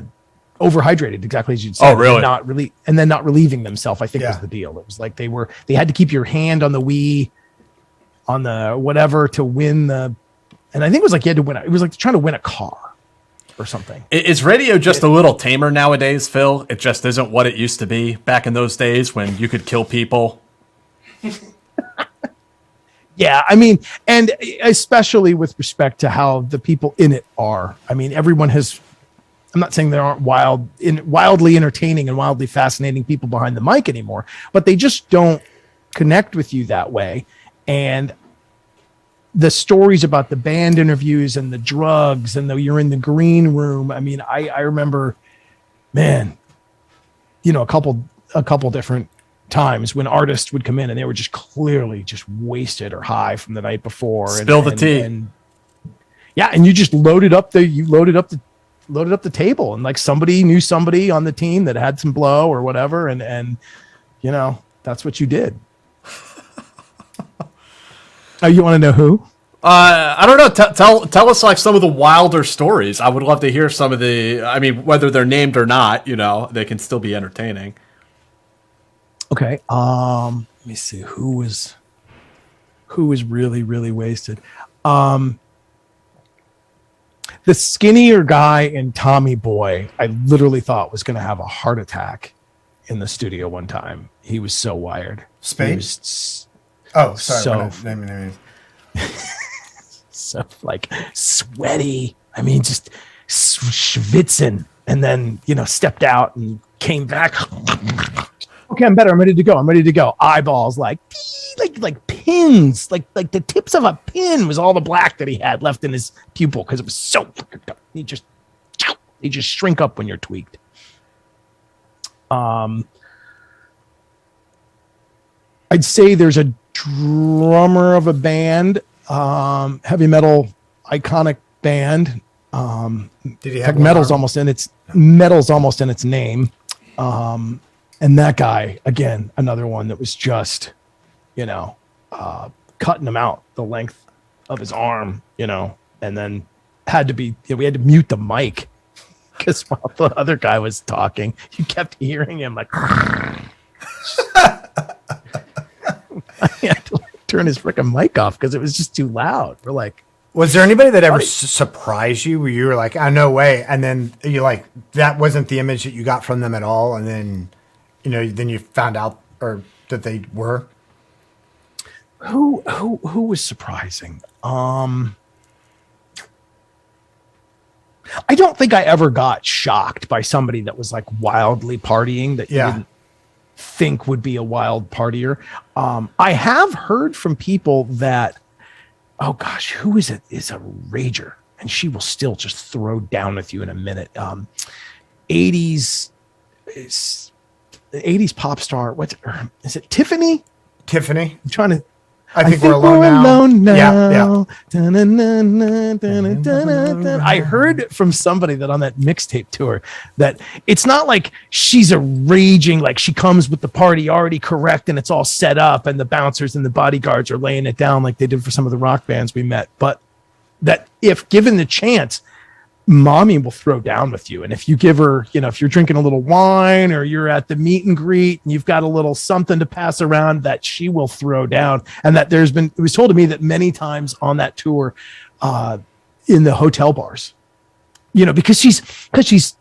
Overhydrated, exactly as you'd say. Oh, really? And then not relieving themselves, I think was the deal. It was like they had to keep your hand on the Wii, on the whatever to win and I think it was like you had to win. It was like trying to win a car or something. Is radio just a little tamer nowadays, Phil? It just isn't what it used to be back in those days when you could kill people. Yeah, I mean, and especially with respect to how the people in it are. I mean, everyone has. I'm not saying there aren't wildly entertaining and wildly fascinating people behind the mic anymore, but they just don't connect with you that way. And the stories about the band interviews and the drugs and you're in the green room. I mean, I remember, man, a couple different times when artists would come in and they were just clearly just wasted or high from the night before. Spill the tea. And you just loaded up the loaded up the table, and like somebody knew somebody on the team that had some blow or whatever, and you know, that's what you did. Oh, you want to know who? I don't know. Tell us like some of the wilder stories. I would love to hear some of the. I mean, whether they're named or not, you know, they can still be entertaining. Okay. Let me see who was really, really wasted. The skinnier guy in Tommy Boy, I literally thought was going to have a heart attack in the studio one time. He was so wired. Spade? Oh, sorry. So, so like sweaty. I mean, just schwitzing, and then, you know, stepped out and came back. Okay, I'm better. I'm ready to go. Eyeballs like pins, like the tips of a pin was all the black that he had left in his pupil because it was so. He just shrink up when you're tweaked. I'd say there's a drummer of a band, heavy metal iconic band. Did he have metal's almost in its name. And that guy, again, another one that was just, you know, cutting him out the length of his arm, you know, and then we had to mute the mic because while the other guy was talking, you kept hearing him like. I had to turn his freaking mic off because it was just too loud. We're like, was there anybody that ever surprised you where you were like, oh, no way, and then you like that wasn't the image that you got from them at all, and then, you know, then you found out or that they were? Who was surprising? I don't think I ever got shocked by somebody that was like wildly partying that you didn't think would be a wild partier. I have heard from people that, oh gosh, who is it? Is a rager, and she will still just throw down with you in a minute. 80s pop star. Is it Tiffany? Tiffany. I'm trying to. I think we're alone now. Yeah. I heard from somebody that on that mixtape tour that it's not like she's a raging, like she comes with the party already correct and it's all set up and the bouncers and the bodyguards are laying it down like they did for some of the rock bands we met. But that if given the chance, mommy will throw down with you. And if you give her, you know, if you're drinking a little wine or you're at the meet and greet and you've got a little something to pass around, that she will throw down. And that it was told to me that many times on that tour, in the hotel bars, you know, because she's Tiffany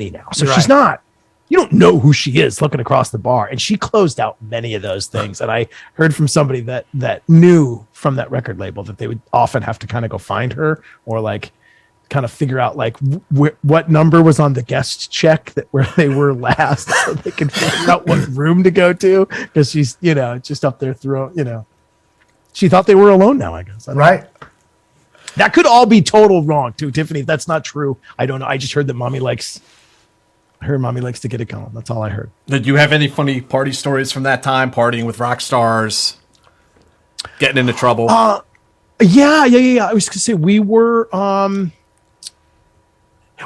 now. So she's not, you don't know who she is looking across the bar. And she closed out many of those things. And I heard from somebody that knew from that record label that they would often have to kind of go find her or like, kind of figure out like what number was on the guest check that where they were last so they can figure out what room to go to because she's, you know, just up there you know, she thought they were alone now, I guess. Right. That could all be total wrong too, Tiffany. If that's not true, I don't know. I just heard that mommy likes to get it going. That's all I heard. Did you have any funny party stories from that time, partying with rock stars, getting into trouble? Yeah. I was gonna say we were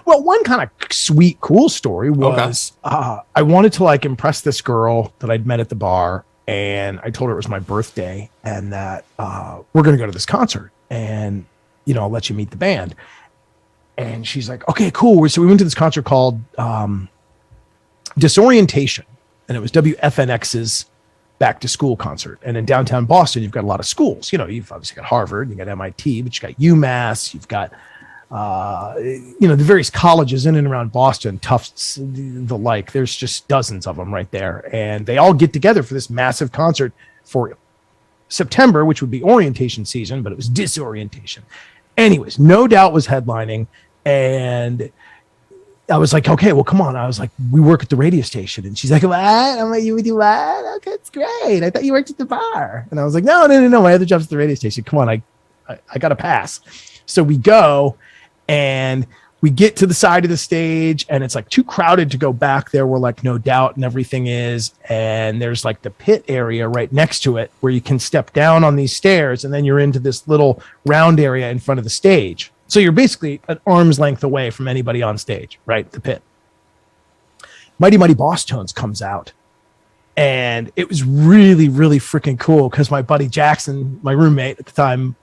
well, one kind of sweet, cool story was I wanted to like impress this girl that I'd met at the bar, and I told her it was my birthday and that we're going to go to this concert and, you know, I'll let you meet the band. And she's like, okay, cool. So we went to this concert called Disorientation, and it was WFNX's back to school concert. And in downtown Boston, you've got a lot of schools. You know, you've obviously got Harvard, you got MIT, but you got UMass, you've got you know, the various colleges in and around Boston, Tufts, the like. There's just dozens of them right there, and they all get together for this massive concert for September, which would be orientation season, but it was disorientation. Anyways, No Doubt was headlining, and I was like, okay, well, come on. I was like, we work at the radio station, and she's like, what? I'm like, you do what? Okay, it's great. I thought you worked at the bar, and I was like, no. My other job's at the radio station. Come on, I got a pass. So we go. And we get to the side of the stage and it's like too crowded to go back there where like No Doubt and everything is. And there's like the pit area right next to it where you can step down on these stairs and then you're into this little round area in front of the stage. So you're basically an arm's length away from anybody on stage, right? The pit. Mighty Mighty Boss Tones comes out. And it was really, really freaking cool because my buddy Jackson, my roommate at the time,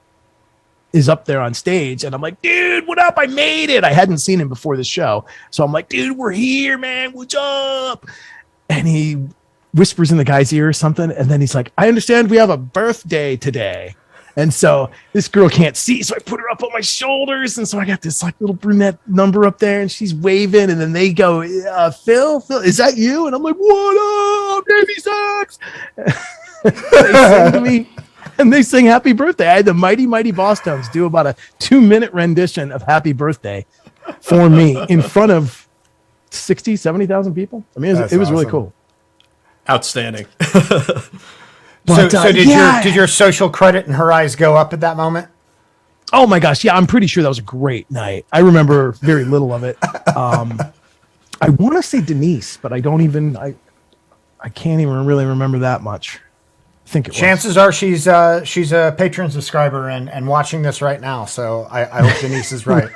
is up there on stage. And I'm like, dude, what up? I made it. I hadn't seen him before the show. So I'm like, dude, we're here, man. What's up? And he whispers in the guy's ear or something. And then he's like, I understand we have a birthday today. And so this girl can't see. So I put her up on my shoulders. And so I got this like little brunette number up there and she's waving. And then they go, Phill, is that you? And I'm like, what up? Navy sucks. They sing to me and they sing happy birthday. I had the Mighty Mighty Boss Tones do about a 2-minute rendition of happy birthday for me in front of 60, 70,000 people. I mean, it was really cool. Outstanding. But, so did your social credit in her eyes go up at that moment? Oh my gosh. Yeah. I'm pretty sure that was a great night. I remember very little of it. I want to say Denise, but I can't even really remember that much. I think it was. Chances are she's a Patreon subscriber and watching this right now. So I hope Denise is right.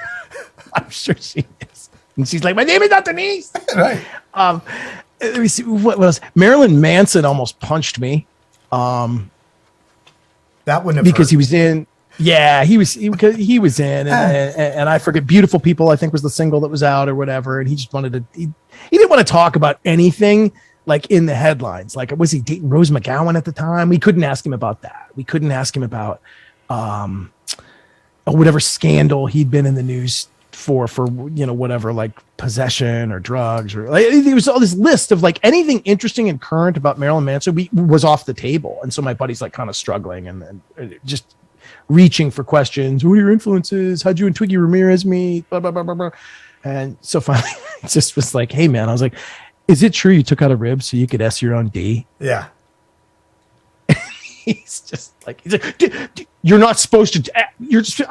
I'm sure she is. And she's like, my name is not Denise. Right. Let me see what else. Marilyn Manson almost punched me. That wouldn't have because hurt. he was in. Yeah, he was in, and I forget. Beautiful People, I think, was the single that was out or whatever. And he just wanted to. He didn't want to talk about anything like in the headlines. Like, was he dating Rose McGowan at the time? We couldn't ask him about that. We couldn't ask him about whatever scandal he'd been in the news for whatever, like possession or drugs or like, there was all this list of like anything interesting and current about Marilyn Manson was off the table. And so my buddy's like kind of struggling and just reaching for questions. Who are your influences? How'd you and Twiggy Ramirez meet? Blah, blah, blah, blah, blah. And so finally it just was like, hey man, I was like, is it true you took out a rib so you could S your own D? Yeah. He's like, dude, you're not supposed to. I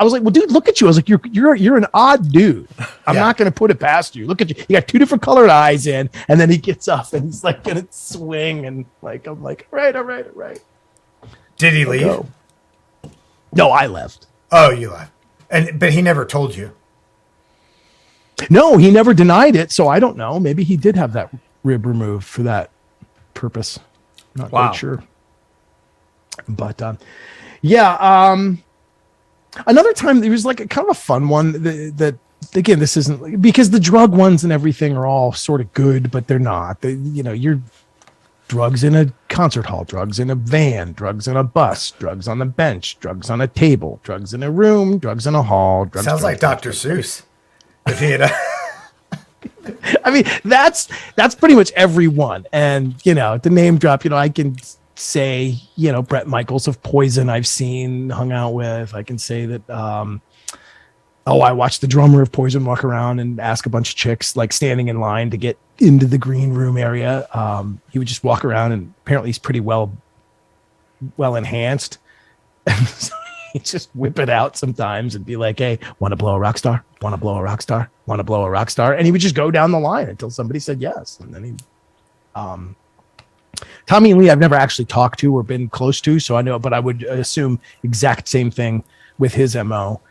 was like, well, dude, look at you. I was like, you're an odd dude. I'm not going to put it past you. Look at you. You got 2 different colored eyes in, and then he gets up and he's like going to swing, and like I'm like, all right. Did he leave? Go. No, I left. Oh, you left, but he never told you. No, he never denied it. So I don't know. Maybe he did have that rib removed for that purpose. Not quite sure. But another time there was like a kind of a fun one that again, this isn't because the drug ones and everything are all sort of good, but they're not. You're drugs in a concert hall, drugs in a van, drugs in a bus, drugs on the bench, drugs on a table, drugs in a room, drugs in a hall. Sounds like Dr. Seuss. If he had I mean, that's pretty much every one. And the name drop, I can say, Brett Michaels of Poison I've seen, hung out with. I can say that I watched the drummer of Poison walk around and ask a bunch of chicks like standing in line to get into the green room area. He would just walk around and apparently he's pretty well enhanced. And so he'd just whip it out sometimes and be like, hey, want to blow a rock star? Want to blow a rock star? Want to blow a rock star? And he would just go down the line until somebody said yes. And then he Tommy Lee, I've never actually talked to or been close to, so I know, but I would assume exact same thing with his MO.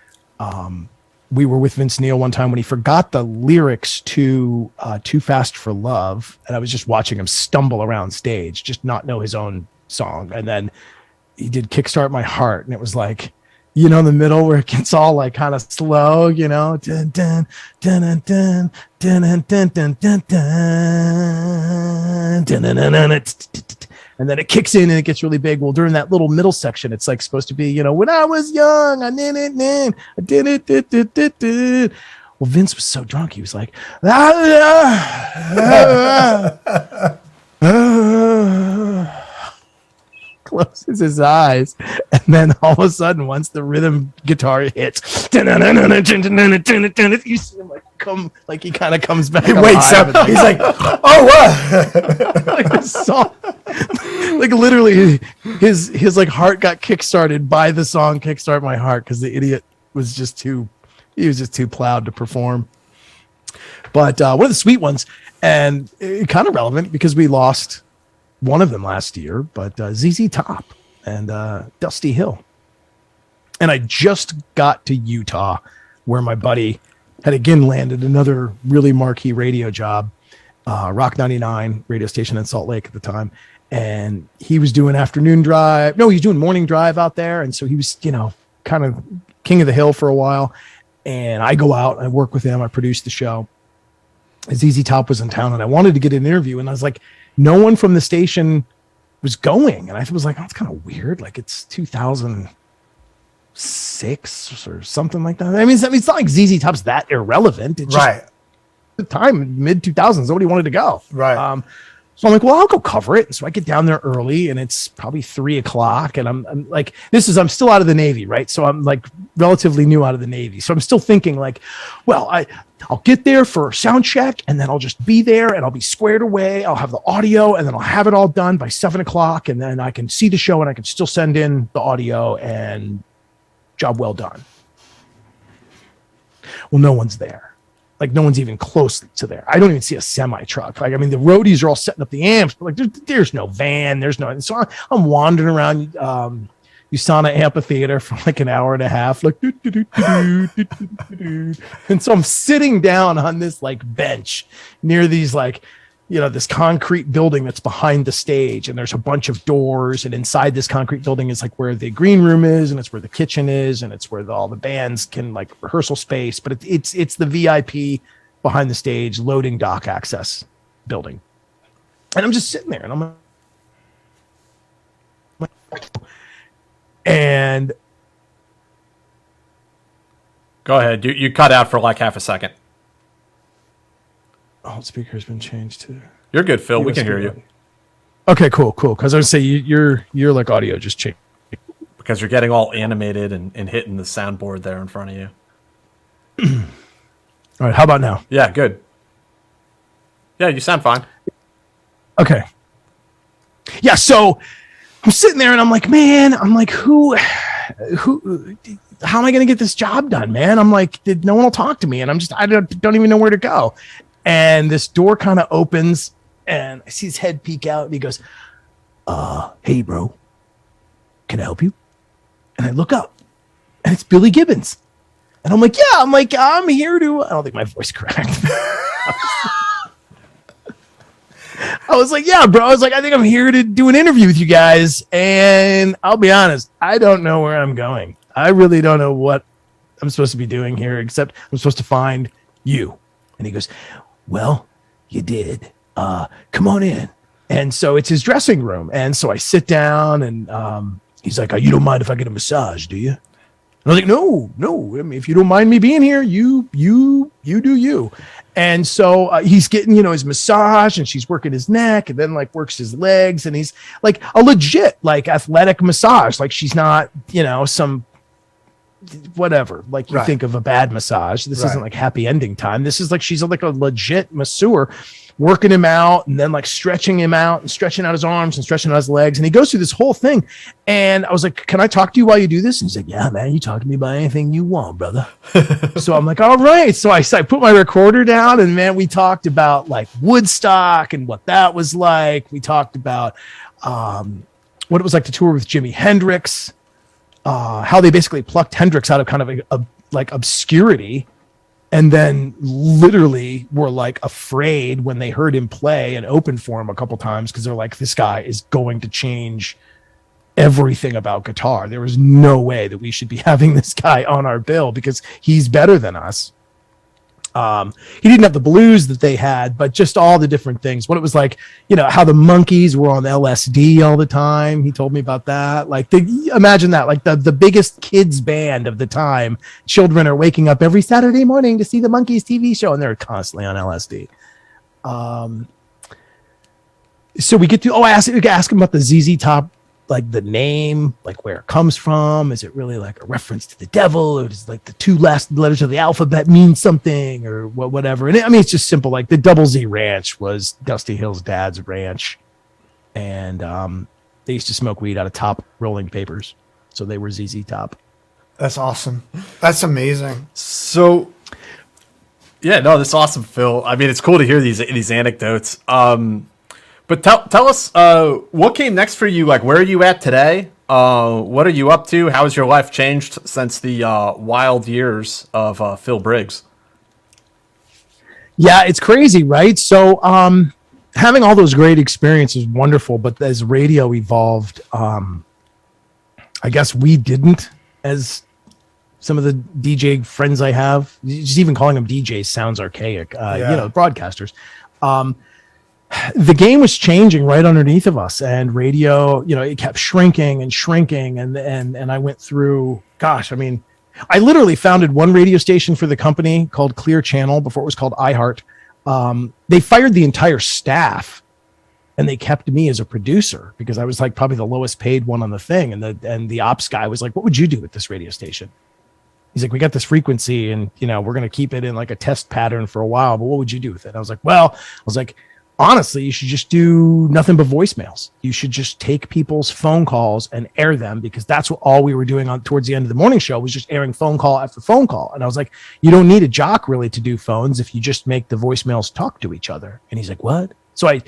We were with Vince Neil one time when he forgot the lyrics to Too Fast for Love, and I was just watching him stumble around stage, just not know his own song. And then he did Kickstart My Heart, and it was like, in the middle where it gets all like kind of slow, dun, dun, dun, dun, dun, dun, dun, dun, dun, dun, dun, dun, and then it kicks in and it gets really big. Well, during that little middle section, it's like supposed to be, when I was young, I did it. Well, Vince was so drunk, he was like, closes his eyes, and then all of a sudden, once the rhythm guitar hits, you see him like come, like he kind of comes back. He wakes up. Like, he's like, "Oh, what?" Like the song, like literally, his like heart got kickstarted by the song "Kickstart My Heart" because the idiot was just too plowed to perform. But one of the sweet ones, and kind of relevant because we lost one of them last year, but ZZ Top and Dusty Hill. And I just got to Utah where my buddy had again landed another really marquee radio job, Rock 99 radio station in Salt Lake at the time. And he was doing afternoon drive. No, he was doing morning drive out there. And so he was, kind of king of the hill for a while. And I go out, I work with him, I produce the show. ZZ Top was in town and I wanted to get an interview. And I was like, no one from the station was going. And I was like, oh, it's kind of weird. Like it's 2006 or something like that. I mean, it's not like ZZ Top's that irrelevant. It's just Right. the time, mid 2000s, nobody wanted to go. Right. So I'm like, well, I'll go cover it. So I get down there early and it's probably 3:00 and I'm like, I'm still out of the Navy, right? So I'm like relatively new out of the Navy. So I'm still thinking like, well, I'll get there for sound check and then I'll just be there and I'll be squared away. I'll have the audio and then I'll have it all done by 7:00 and then I can see the show and I can still send in the audio and job well done. Well, no one's there. Like no one's even close to there. I don't even see a semi truck. Like, I mean, the roadies are all setting up the amps, but like there's no van. There's no, so I'm wandering around USANA Amphitheater for like an hour and a half. Like, and so I'm sitting down on this like bench near these like, this concrete building that's behind the stage. And there's a bunch of doors. And inside this concrete building is like where the green room is. And it's where the kitchen is. And it's where all the bands can like rehearsal space. But it's the VIP behind the stage loading dock access building. And I'm just sitting there and I'm like, and Go ahead. You cut out for like half a second. oh, speaker's been changed too. You're good, Phil. We can hear you. Okay, cool. Because I would say your like audio just changed. Because you're getting all animated and hitting the soundboard there in front of you. All right, how about now? Yeah, good. Yeah, you sound fine. Okay. Yeah, so I'm sitting there and I'm like, man, who, how am I going to get this job done, man? I'm like, no one will talk to me. And I don't even know where to go. And this door kind of opens and I see his head peek out and he goes, hey, bro, can I help you? And I look up and it's Billy Gibbons. And I'm like, yeah, I'm here to, I don't think my voice cracked. I was like, yeah, bro. I was like, I think I'm here to do an interview with you guys. And I'll be honest, I don't know where I'm going. I really don't know what I'm supposed to be doing here, except I'm supposed to find you. And he goes, well, you did. Come on in. And so it's his dressing room. And so I sit down and he's like, oh, you don't mind if I get a massage, do you? And I was like, no. I mean, if you don't mind me being here, you do you. And so he's getting, his massage and she's working his neck and then like works his legs. And he's like a legit, like athletic massage. Like she's not, some whatever, like you think of a bad massage. This isn't like happy ending time. This is like, she's like a legit masseur working him out and then like stretching him out and stretching out his arms and stretching out his legs. And he goes through this whole thing. And I was like, can I talk to you while you do this? And he's like, yeah, man, you talk to me about anything you want, brother. So I'm like, all right. So I put my recorder down and man, we talked about like Woodstock and what that was like. We talked about what it was like to tour with Jimi Hendrix, how they basically plucked Hendrix out of kind of a like obscurity. And then literally were like afraid when they heard him play and open for him a couple times because they're like, this guy is going to change everything about guitar. There was no way that we should be having this guy on our bill because he's better than us. He didn't have the blues that they had, but just all the different things. What it was like, how the Monkees were on LSD all the time. He told me about that. Like, imagine that, like the biggest kids band of the time. Children are waking up every Saturday morning to see the Monkees TV show, and they're constantly on LSD. So we get to, I asked him about the ZZ Top, like the name, like where it comes from. Is it really like a reference to the devil, or does like the two last letters of the alphabet mean something, or whatever? And it's just simple. Like the Double Z Ranch was Dusty Hill's dad's ranch, and they used to smoke weed out of top rolling papers, so they were ZZ Top. That's awesome. That's amazing. So, yeah, no, that's awesome, Phil. I mean, it's cool to hear these anecdotes. But tell us what came next for you. Like, where are you at today? What are you up to? How has your life changed since the wild years of Phill Briggs? Yeah, it's crazy, right? So, having all those great experiences, wonderful. But as radio evolved, I guess we didn't, as some of the DJ friends I have, just even calling them DJs sounds archaic. Broadcasters. The game was changing right underneath of us, and radio, it kept shrinking and shrinking. And I went through, I literally founded one radio station for the company called Clear Channel before it was called iHeart. They fired the entire staff, and they kept me as a producer because I was like probably the lowest paid one on the thing. And the ops guy was like, "What would you do with this radio station?" He's like, "We got this frequency, and we're going to keep it in like a test pattern for a while. But what would you do with it?" And I was like, honestly, you should just do nothing but voicemails. You should just take people's phone calls and air them, because that's what all we were doing on towards the end of the morning show was just airing phone call after phone call. And I was like, you don't need a jock really to do phones if you just make the voicemails talk to each other. And he's like, what? So I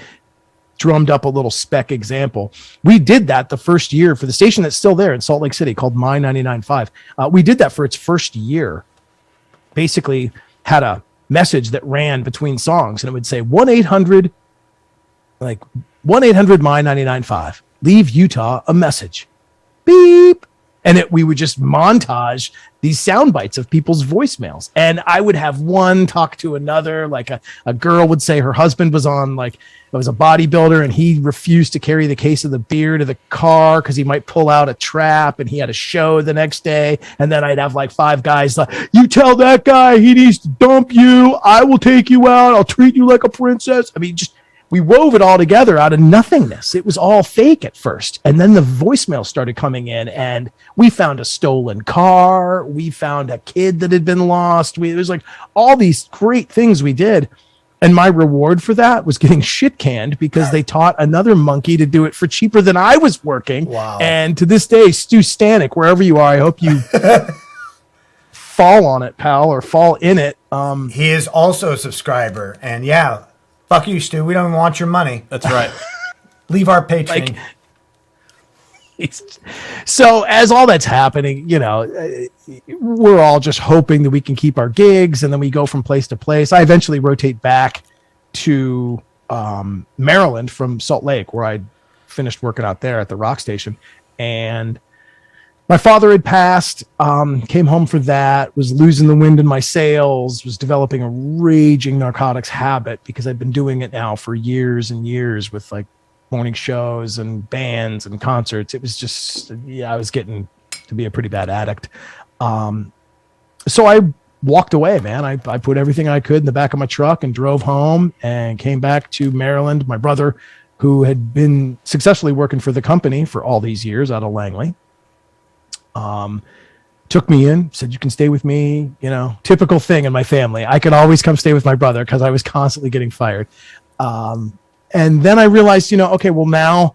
drummed up a little spec example. We did that the first year for the station that's still there in Salt Lake City called My 99.5. We did that for its first year. Basically had a message that ran between songs, and it would say 1-800 My 99.5, leave Utah a message, beep. And we would just montage these sound bites of people's voicemails. And I would have one talk to another. Like a girl would say her husband was on, like, it was a bodybuilder, and he refused to carry the case of the beer to the car because he might pull out a trap, and he had a show the next day. And then I'd have like 5 guys like, you tell that guy he needs to dump you. I will take you out. I'll treat you like a princess. I mean, we wove it all together out of nothingness. It was all fake at first. And then the voicemail started coming in, and we found a stolen car. We found a kid that had been lost. It was like all these great things we did. And my reward for that was getting shit canned because they taught another monkey to do it for cheaper than I was working. Wow. And to this day, Stu Stanek, wherever you are, I hope you fall on it, pal, or fall in it. He is also a subscriber. And yeah, fuck you, Stu. We don't even want your money. That's right. Leave our Patreon. So as all that's happening, we're all just hoping that we can keep our gigs, and then we go from place to place. I eventually rotate back to Maryland from Salt Lake, where I finished working out there at the rock station. And my father had passed, came home for that, was losing the wind in my sails, was developing a raging narcotics habit because I'd been doing it now for years and years with like morning shows and bands and concerts. It was just, I was getting to be a pretty bad addict. So I walked away, man. I put everything I could in the back of my truck and drove home and came back to Maryland. My brother, who had been successfully working for the company for all these years out of Langley, took me in, said, you can stay with me, typical thing in my family. I could always come stay with my brother because I was constantly getting fired. And then I realized, okay, well now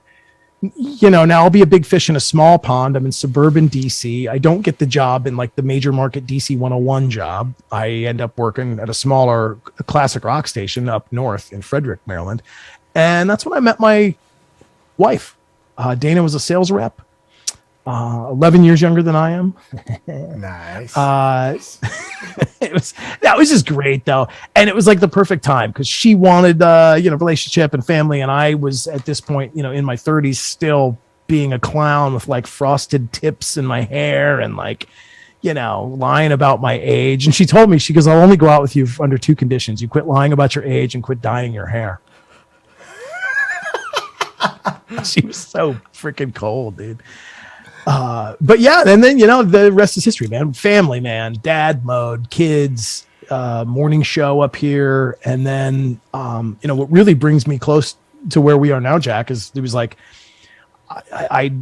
I'll be a big fish in a small pond. I'm in suburban DC. I don't get the job in like the major market DC 101 job. I end up working at a smaller classic rock station up north in Frederick, Maryland. And that's when I met my wife. Dana was a sales rep, 11 years younger than I am. Nice. That was just great though. And it was like the perfect time because she wanted, relationship and family. And I was at this point, in my 30s, still being a clown with like frosted tips in my hair and like, lying about my age. And she told me, she goes, I'll only go out with you under 2 conditions. You quit lying about your age and quit dyeing your hair. She was so freaking cold, dude. But yeah, and then, the rest is history, man. Family, man, dad mode, kids, morning show up here. And then, what really brings me close to where we are now, Jack, is it was like, I'd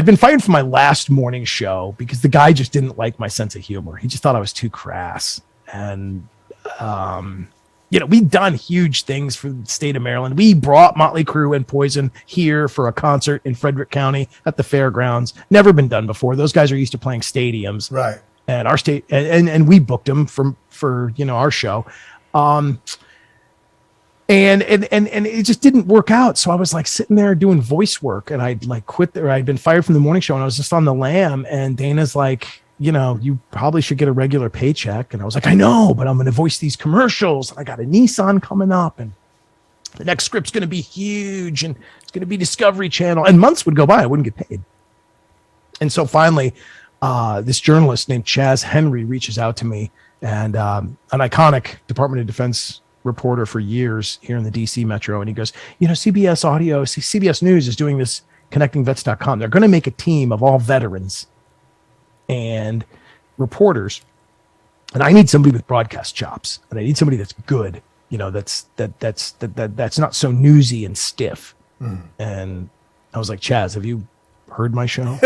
been fired from my last morning show because the guy just didn't like my sense of humor. He just thought I was too crass. And, we'd done huge things for the state of Maryland. We brought Motley Crue and Poison here for a concert in Frederick County at the fairgrounds. Never been done before. Those guys are used to playing stadiums. Right. And our state, and we booked them for our show. And And it just didn't work out. So I was like sitting there doing voice work, and I'd like quit there. I'd been fired from the morning show, and I was just on the lam. And Dana's like, you probably should get a regular paycheck. And I was like, I know, but I'm going to voice these commercials. And I got a Nissan coming up, and the next script's going to be huge, and it's going to be Discovery Channel. And months would go by, I wouldn't get paid. And so finally, this journalist named Chaz Henry reaches out to me, and an iconic Department of Defense reporter for years here in the DC metro. And he goes, CBS News is doing this connectingvets.com. They're going to make a team of all veterans and reporters. And I need somebody with broadcast chops, and I need somebody that's good, that's not so newsy and stiff. And I was like, Chaz, have you heard my show?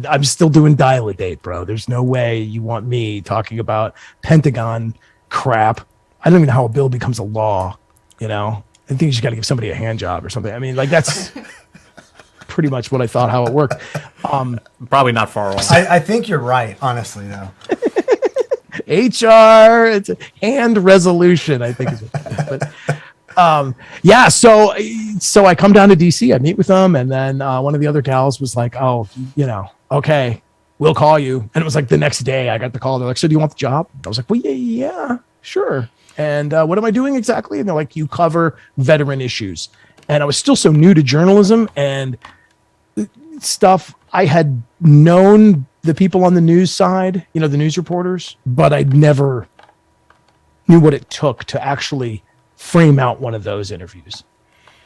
I'm still doing Dial-A-Date, bro. There's no way you want me talking about Pentagon crap. I don't even know how a bill becomes a law, I think you just got to give somebody a hand job or something. I mean, like, that's pretty much what I thought how it worked. Probably not far wrong. I think you're right, honestly, though. HR, it's a hand resolution, I think is what it is. But so I come down to DC, I meet with them, and then one of the other gals was like, okay, we'll call you. And it was like the next day I got the call. They're like, so do you want the job? I was like, well, yeah, sure. And what am I doing exactly? And they're like, you cover veteran issues. And I was still so new to journalism and stuff. I had known the people on the news side, the news reporters, but I never knew what it took to actually frame out one of those interviews.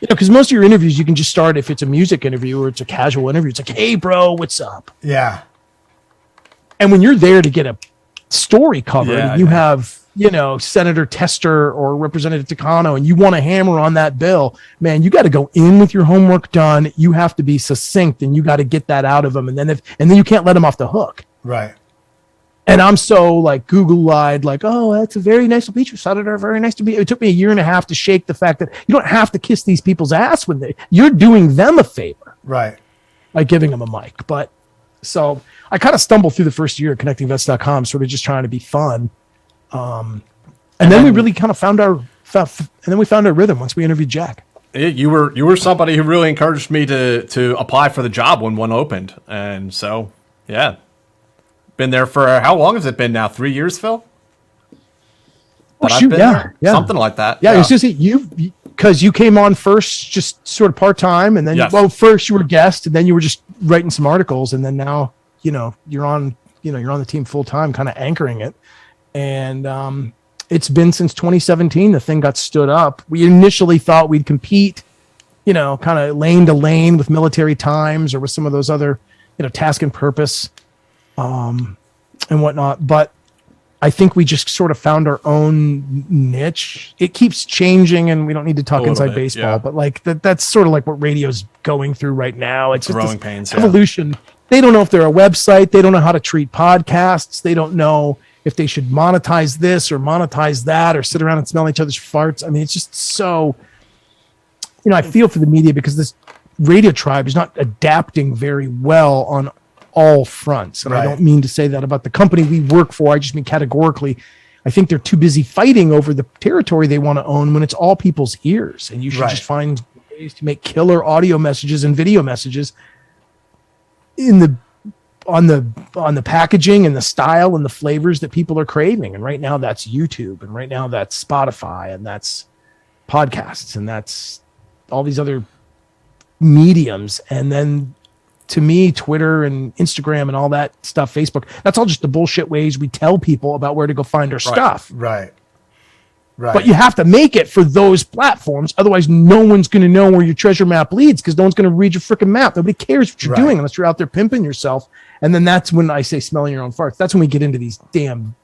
Because most of your interviews, you can just start, if it's a music interview or it's a casual interview, it's like, hey, bro, what's up? Yeah. And when you're there to get a story covered, and you have, Senator Tester or Representative Takano, and you want to hammer on that bill, man, you got to go in with your homework done. You have to be succinct, and you got to get that out of them. And then you can't let them off the hook. Right. And I'm so like Google-eyed, like, oh, that's a very nice to meet you, Senator. Very nice to meet you. It took me a year and a half to shake the fact that you don't have to kiss these people's ass when you're doing them a favor. Right. By giving them a mic. But so I kind of stumbled through the first year at connectingvets.com, sort of just trying to be fun. And then we really kind of found our rhythm once we interviewed Jack. You were somebody who really encouraged me to apply for the job when one opened. And so, yeah. Been there for, how long has it been now? 3 years, Phill? Yeah. Something like that. Yeah, it's just because you came on first, just sort of part-time, and then, first you were a guest, and then you were just writing some articles, and then now, you're on the team full-time, kind of anchoring it. And it's been since 2017, the thing got stood up. We initially thought we'd compete, kind of lane to lane with Military Times or with some of those other, Task and Purpose, and whatnot. But I think we just sort of found our own niche. It keeps changing, and we don't need to talk inside baseball, but like that's sort of like what radio's going through right now. It's just growing pains, evolution. They don't know if they're a website. They don't know how to treat podcasts. They don't know if they should monetize this or monetize that or sit around and smell each other's farts. I mean, it's just so, I feel for the media because this radio tribe is not adapting very well on all fronts. And I don't mean to say that about the company we work for. I just mean categorically, I think they're too busy fighting over the territory they want to own when it's all people's ears. And you should just find ways to make killer audio messages and video messages on the packaging and the style and the flavors that people are craving. And right now that's YouTube, and right now that's Spotify, and that's podcasts, and that's all these other mediums. And then to me, Twitter and Instagram and all that stuff, Facebook, that's all just the bullshit ways we tell people about where to go find our stuff. Right. But you have to make it for those platforms. Otherwise, no one's going to know where your treasure map leads, because no one's going to read your freaking map. Nobody cares what you're doing unless you're out there pimping yourself. And then that's when I say smelling your own farts. That's when we get into these damn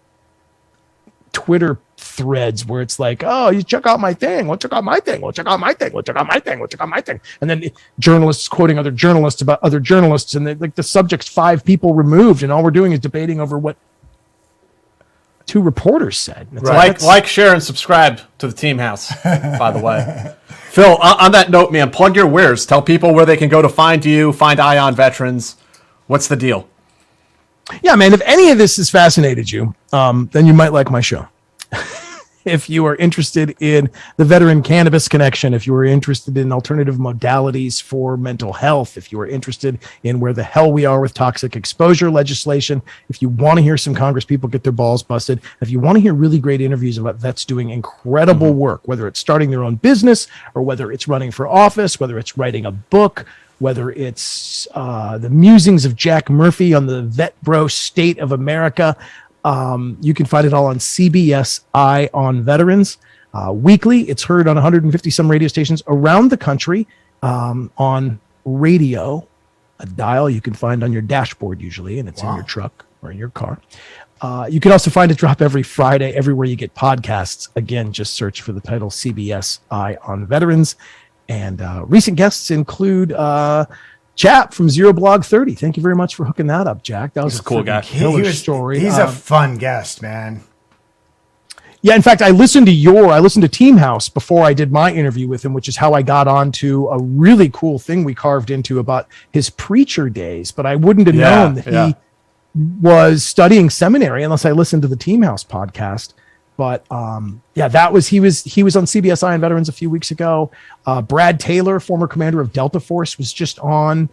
Twitter threads where it's like, oh, you check out my thing. Well, check out my thing. Well, check out my thing. Well, check out my thing. Well, check out my thing. And then journalists quoting other journalists about other journalists. And like the subject's 5 people removed. And all we're doing is debating over what 2 reporters said. Like, share, and subscribe to the Team House, by the way. Phill, on that note, man, plug your wares. Tell people where they can go to find you, find Ion Veterans. What's the deal? Yeah, man, if any of this has fascinated you, then you might like my show. if you are interested in the Veteran Cannabis Connection, if you are interested in alternative modalities for mental health, if you are interested in where the hell we are with toxic exposure legislation, if you want to hear some Congress people get their balls busted, if you want to hear really great interviews about vets doing incredible work, whether it's starting their own business or whether it's running for office, whether it's writing a book, whether it's the musings of Jack Murphy on the vet bro state of America. You can find it all on CBS Eye on Veterans. Weekly, it's heard on 150 some radio stations around the country, on radio, a dial you can find on your dashboard usually, and it's in your truck or in your car. You can also find it drop every Friday everywhere you get podcasts. Again, just search for the title CBS Eye on Veterans. And recent guests include Chap from Zero Blog 30. Thank you very much for hooking that up, Jack. That was a cool guy. Killer story. He's a fun guest, man. Yeah, in fact, I listened to Team House before I did my interview with him, which is how I got onto a really cool thing we carved into about his preacher days. But I wouldn't have known that he was studying seminary unless I listened to the Team House podcast. But he was on CBS Eye on Veterans a few weeks ago. Brad Taylor, former commander of Delta Force, was just on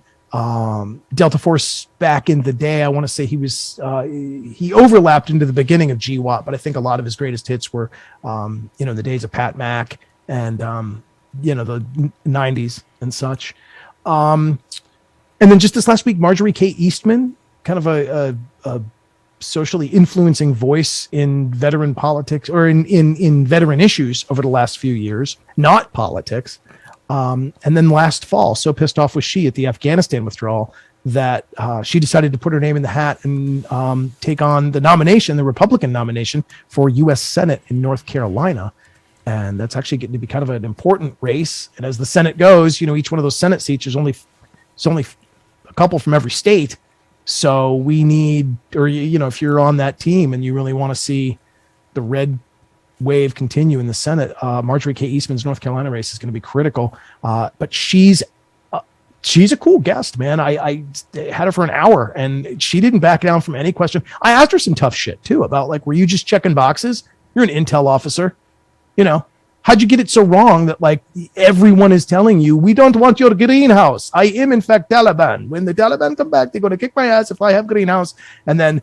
Delta Force back in the day. I want to say he overlapped into the beginning of GWAT, but I think a lot of his greatest hits were the days of Pat Mack and the 90s and such. And then just this last week, Marjorie K. Eastman, kind of a socially influencing voice in veteran politics or in veteran issues over the last few years, not politics. And then last fall, so pissed off was she at the Afghanistan withdrawal that she decided to put her name in the hat and take on the Republican nomination for U.S. Senate in North Carolina. And that's actually getting to be kind of an important race. And as the Senate goes, each one of those Senate seats is only a couple from every state. So we need, if you're on that team and you really want to see the red wave continue in the Senate, Marjorie K. Eastman's North Carolina race is going to be critical. But she's a cool guest, man. I had her for an hour and she didn't back down from any question. I asked her some tough shit too about were you just checking boxes? You're an intel officer, How'd you get it so wrong that everyone is telling you, we don't want your greenhouse? I am in fact Taliban. When the Taliban come back, they're going to kick my ass if I have greenhouse. And then,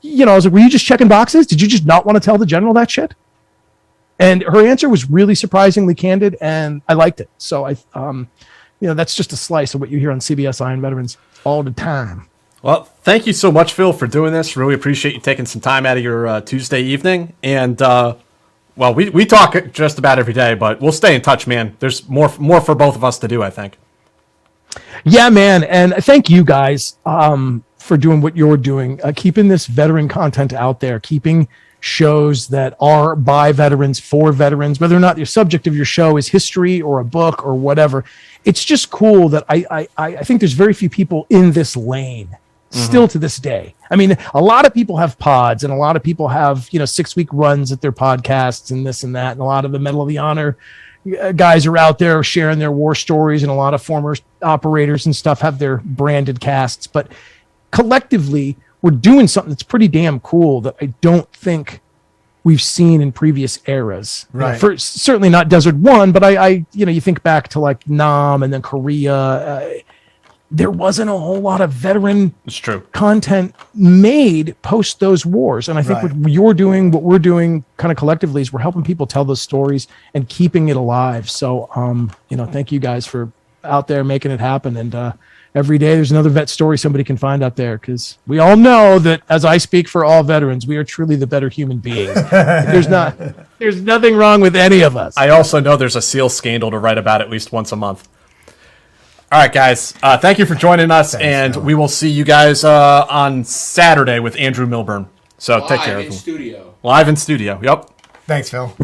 I was like, were you just checking boxes? Did you just not want to tell the general that shit? And her answer was really surprisingly candid and I liked it. So that's just a slice of what you hear on CBS Eye on Veterans all the time. Well, thank you so much, Phill, for doing this. Really appreciate you taking some time out of your Tuesday evening. And, well, we talk just about every day, but we'll stay in touch, man. There's more for both of us to do, I think. Yeah, man. And thank you guys for doing what you're doing, keeping this veteran content out there, keeping shows that are by veterans, for veterans, whether or not your subject of your show is history or a book or whatever. It's just cool that I think there's very few people in this lane still to this day. I mean, a lot of people have pods and a lot of people have, 6-week runs at their podcasts and this and that. And a lot of the Medal of the Honor guys are out there sharing their war stories, and a lot of former operators and stuff have their branded casts. But collectively, we're doing something that's pretty damn cool that I don't think we've seen in previous eras. Right. Certainly not Desert One, but I you think back to Nam and then Korea. There wasn't a whole lot of veteran content made post those wars. And I think what we're doing kind of collectively is we're helping people tell those stories and keeping it alive. So, thank you guys for out there making it happen. And every day there's another vet story somebody can find out there, because we all know that as I speak for all veterans, we are truly the better human beings. There's nothing wrong with any of us. I also know there's a SEAL scandal to write about at least once a month. All right, guys. Thank you for joining us, and we will see you guys on Saturday with Andrew Milburn. So take care. Live in studio. Live in studio. Yep. Thanks, Phill.